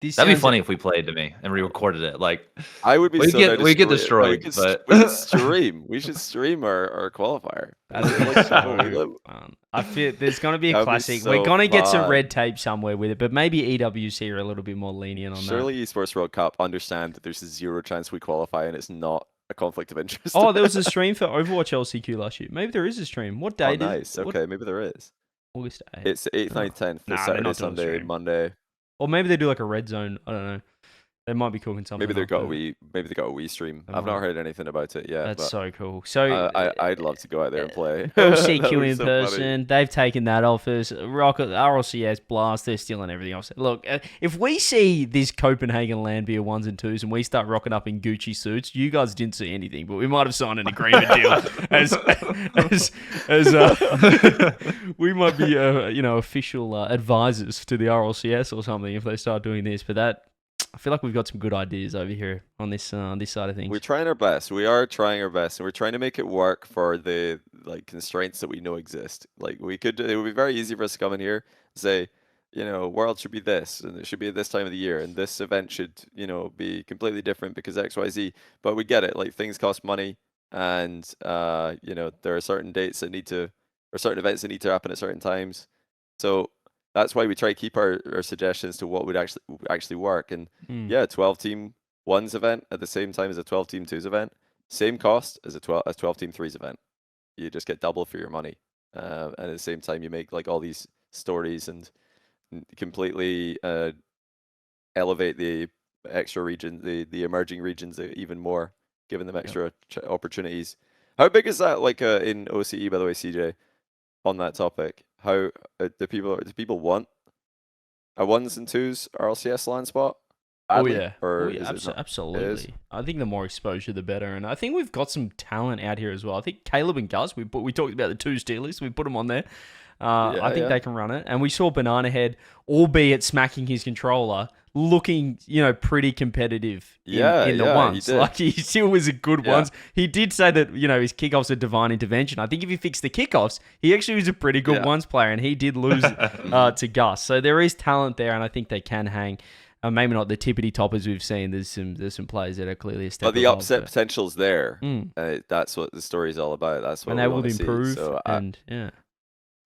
Speaker 1: This
Speaker 3: that'd be
Speaker 1: sounds-
Speaker 3: funny if we played to me and we recorded it. Like
Speaker 2: I would be
Speaker 3: We
Speaker 2: so
Speaker 3: get-
Speaker 2: down to
Speaker 3: we get
Speaker 2: stream- no,
Speaker 3: destroyed,
Speaker 2: we
Speaker 3: but-
Speaker 2: should stream. We should stream our qualifier.
Speaker 1: That'd be
Speaker 2: Like,
Speaker 1: so
Speaker 2: we live-
Speaker 1: fun. I feel there's going to be a
Speaker 2: That'd be
Speaker 1: classic.
Speaker 2: so
Speaker 1: We're going to get some
Speaker 2: fun.
Speaker 1: red tape somewhere with it, but maybe EWC are a little bit more lenient on
Speaker 2: Surely Esports World Cup understand that there's a 0 chance we qualify and it's not a conflict of interest.
Speaker 1: that. Oh, there was a stream for Overwatch LCQ last year. Maybe there is a stream. What
Speaker 2: Oh,
Speaker 1: date is
Speaker 2: nice.
Speaker 1: what-
Speaker 2: Okay, maybe there is.
Speaker 1: August 8th.
Speaker 2: It's 8th, 9th, 10th.
Speaker 1: Nah,
Speaker 2: Nah,
Speaker 1: they're
Speaker 2: Saturday,
Speaker 1: not doing a
Speaker 2: Sunday,
Speaker 1: stream.
Speaker 2: Monday.
Speaker 1: Or maybe they do like a red zone. I don't know. They might be cooking something.
Speaker 2: Maybe they
Speaker 1: up,
Speaker 2: got a
Speaker 1: but
Speaker 2: wee. Maybe they got a wee stream.
Speaker 1: They
Speaker 2: I've not
Speaker 1: might.
Speaker 2: heard anything about it yet.
Speaker 1: That's
Speaker 2: but
Speaker 1: so cool. So
Speaker 2: I'd love to go out there and play.
Speaker 1: LCQ
Speaker 2: That would be
Speaker 1: in
Speaker 2: so funny.
Speaker 1: person. They've taken that off us. Rocket RLCS Blast. They're stealing everything else. Look, if we see this Copenhagen land be a 1s and 2s, and we start rocking up in Gucci suits, you guys didn't see anything, but we might have signed an agreement deal we might be official advisors to the RLCS or something if they start doing this. But that. I feel like we've got some good ideas over here on this side of things.
Speaker 2: We're trying our best. We are trying our best, and we're trying to make it work for the constraints that we know exist. Like we could, it would be very easy for us to come in here and say, world should be this, and it should be at this time of the year, and this event should, be completely different because X, Y, Z. But we get it. Like things cost money, and there are certain dates that or certain events that need to happen at certain times. So that's why we try to keep our suggestions to what would actually work. And yeah, 12-team 1s event at the same time as a 12-team 2s event, same cost as a 12-team 3s event. You just get double for your money, and at the same time you make like all these stories and completely elevate the extra region, the emerging regions even more, giving them extra opportunities. How big is that like in OCE, by the way, CJ? On that topic, how do people want a 1s and 2s RLCS LAN spot? Badly? Or is it not?
Speaker 1: Absolutely. I think the more exposure, the better. And I think we've got some talent out here as well. I think Caleb and Gus, we talked about the 2 Steelers. We put them on there. I think they can run it. And we saw Banana Head, albeit smacking his controller, looking, pretty competitive in the ones.
Speaker 2: He did.
Speaker 1: Like he still was a good ones. He did say that, his kickoffs are divine intervention. I think if you fix the kickoffs, he actually was a pretty good ones player, and he did lose to Gus. So there is talent there, and I think they can hang. maybe not the tippity toppers we've seen. There's some players that are clearly a step
Speaker 2: But the
Speaker 1: above,
Speaker 2: upset
Speaker 1: but-
Speaker 2: potential's there.
Speaker 1: Mm.
Speaker 2: That's what the story's all about. That's what
Speaker 1: and
Speaker 2: we
Speaker 1: they will
Speaker 2: want to see.
Speaker 1: improve.
Speaker 2: So
Speaker 1: And yeah,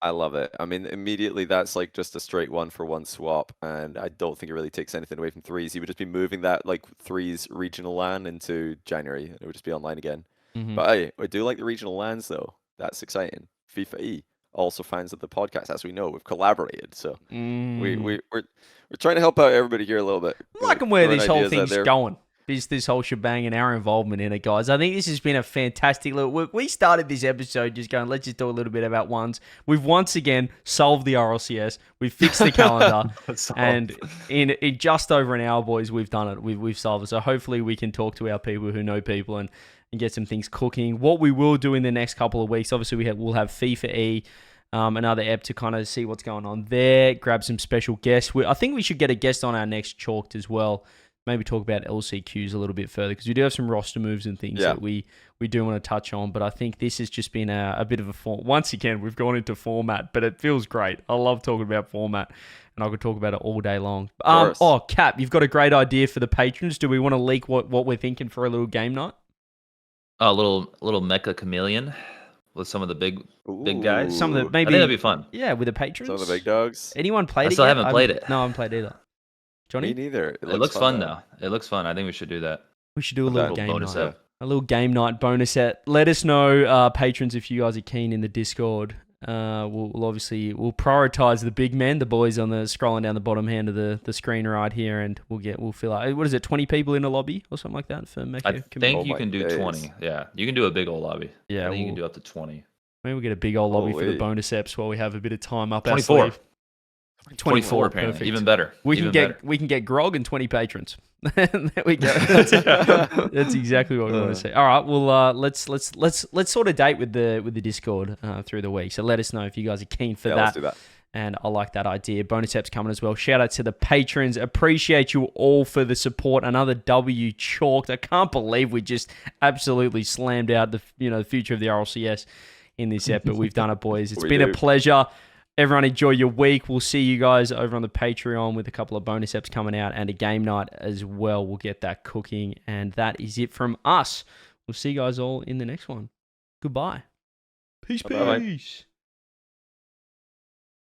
Speaker 2: I love it. I mean, immediately that's like just a straight 1-for-1 swap, and I don't think it really takes anything away from threes. He would just be moving that like threes regional LAN into January. It would just be online again.
Speaker 1: Mhm.
Speaker 2: But hey, I do like the regional LANs though. That's exciting. FIFA E, also fans of the podcast, as we know, we've collaborated. So we're trying to help out everybody here a little bit.
Speaker 1: I'm liking where
Speaker 2: Throwing
Speaker 1: this whole
Speaker 2: ideas out
Speaker 1: thing's
Speaker 2: there.
Speaker 1: going. This whole shebang and our involvement in it, guys. I think this has been a fantastic little. We started this episode just going, let's just do a little bit about ones. We've once again solved the RLCS. We've fixed the calendar, and in just over an hour, boys, we've done it. We've solved it. So hopefully we can talk to our people who know people and get some things cooking. What we will do in the next couple of weeks, obviously we'll have FIFA E. Another ep to kind of see what's going on there. Grab some special guests. I think we should get a guest on our next Chalked as well. Maybe talk about LCQs a little bit further because we do have some roster moves and things that we do want to touch on. But I think this has just been a bit of a form. Once again, we've gone into format, but it feels great. I love talking about format, and I could talk about it all day long. Cap, you've got a great idea for the patrons. Do we want to leak what we're thinking for a little game night?
Speaker 3: A little Mecha Chameleon with some of the big guys.
Speaker 1: Some of the
Speaker 3: I
Speaker 1: maybe
Speaker 3: think that'd be fun.
Speaker 1: Yeah, with the patrons.
Speaker 2: Some of the big dogs.
Speaker 1: Anyone played it?
Speaker 3: I still
Speaker 1: yet?
Speaker 3: haven't played it.
Speaker 1: No, I haven't played either. Johnny,
Speaker 2: Me neither.
Speaker 3: It looks fun though. It looks fun. I think we should do that.
Speaker 1: we should do a
Speaker 2: Okay.
Speaker 1: little
Speaker 3: Little
Speaker 1: game
Speaker 3: bonus
Speaker 1: night.
Speaker 3: ep.
Speaker 1: A little game night bonus set. Let us know, patrons, if you guys are keen in the Discord. We'll obviously prioritize the big men, the boys on the scrolling down the bottom hand of the screen right here, and we'll fill out. What is it? 20 people in a lobby or something like that for Mecha?
Speaker 3: I
Speaker 1: Community?
Speaker 3: think
Speaker 2: Oh
Speaker 3: you
Speaker 2: my
Speaker 3: can do
Speaker 2: days.
Speaker 3: 20. Yeah, you can do a big old lobby.
Speaker 1: Yeah,
Speaker 3: I think you
Speaker 1: we'll-
Speaker 3: can do up to 20.
Speaker 1: Maybe we'll get a big old lobby for the
Speaker 2: Holy.
Speaker 1: bonus eps while we have a bit of time up our
Speaker 3: 24.
Speaker 1: sleeve.
Speaker 3: 24 apparently.
Speaker 1: Perfect.
Speaker 3: Even better.
Speaker 1: We
Speaker 3: Even
Speaker 1: can
Speaker 3: better.
Speaker 1: get Grog and 20 patrons. There we go. That's exactly what we want to see. All right, well, let's sort of date with the Discord through the week. So let us know if you guys are keen for
Speaker 2: Yeah,
Speaker 1: that.
Speaker 2: let's do that.
Speaker 1: And I like that idea. Bonus apps coming as well. Shout out to the patrons. Appreciate you all for the support. Another W chalked. I can't believe we just absolutely slammed out the future of the RLCS in this ep, but we've done it, boys. It's been a pleasure. Everyone enjoy your week. We'll see you guys over on the Patreon with a couple of bonus eps coming out and a game night as well. We'll get that cooking. And that is it from us. We'll see you guys all in the next one. Goodbye. Peace,
Speaker 2: Bye-bye.
Speaker 1: peace.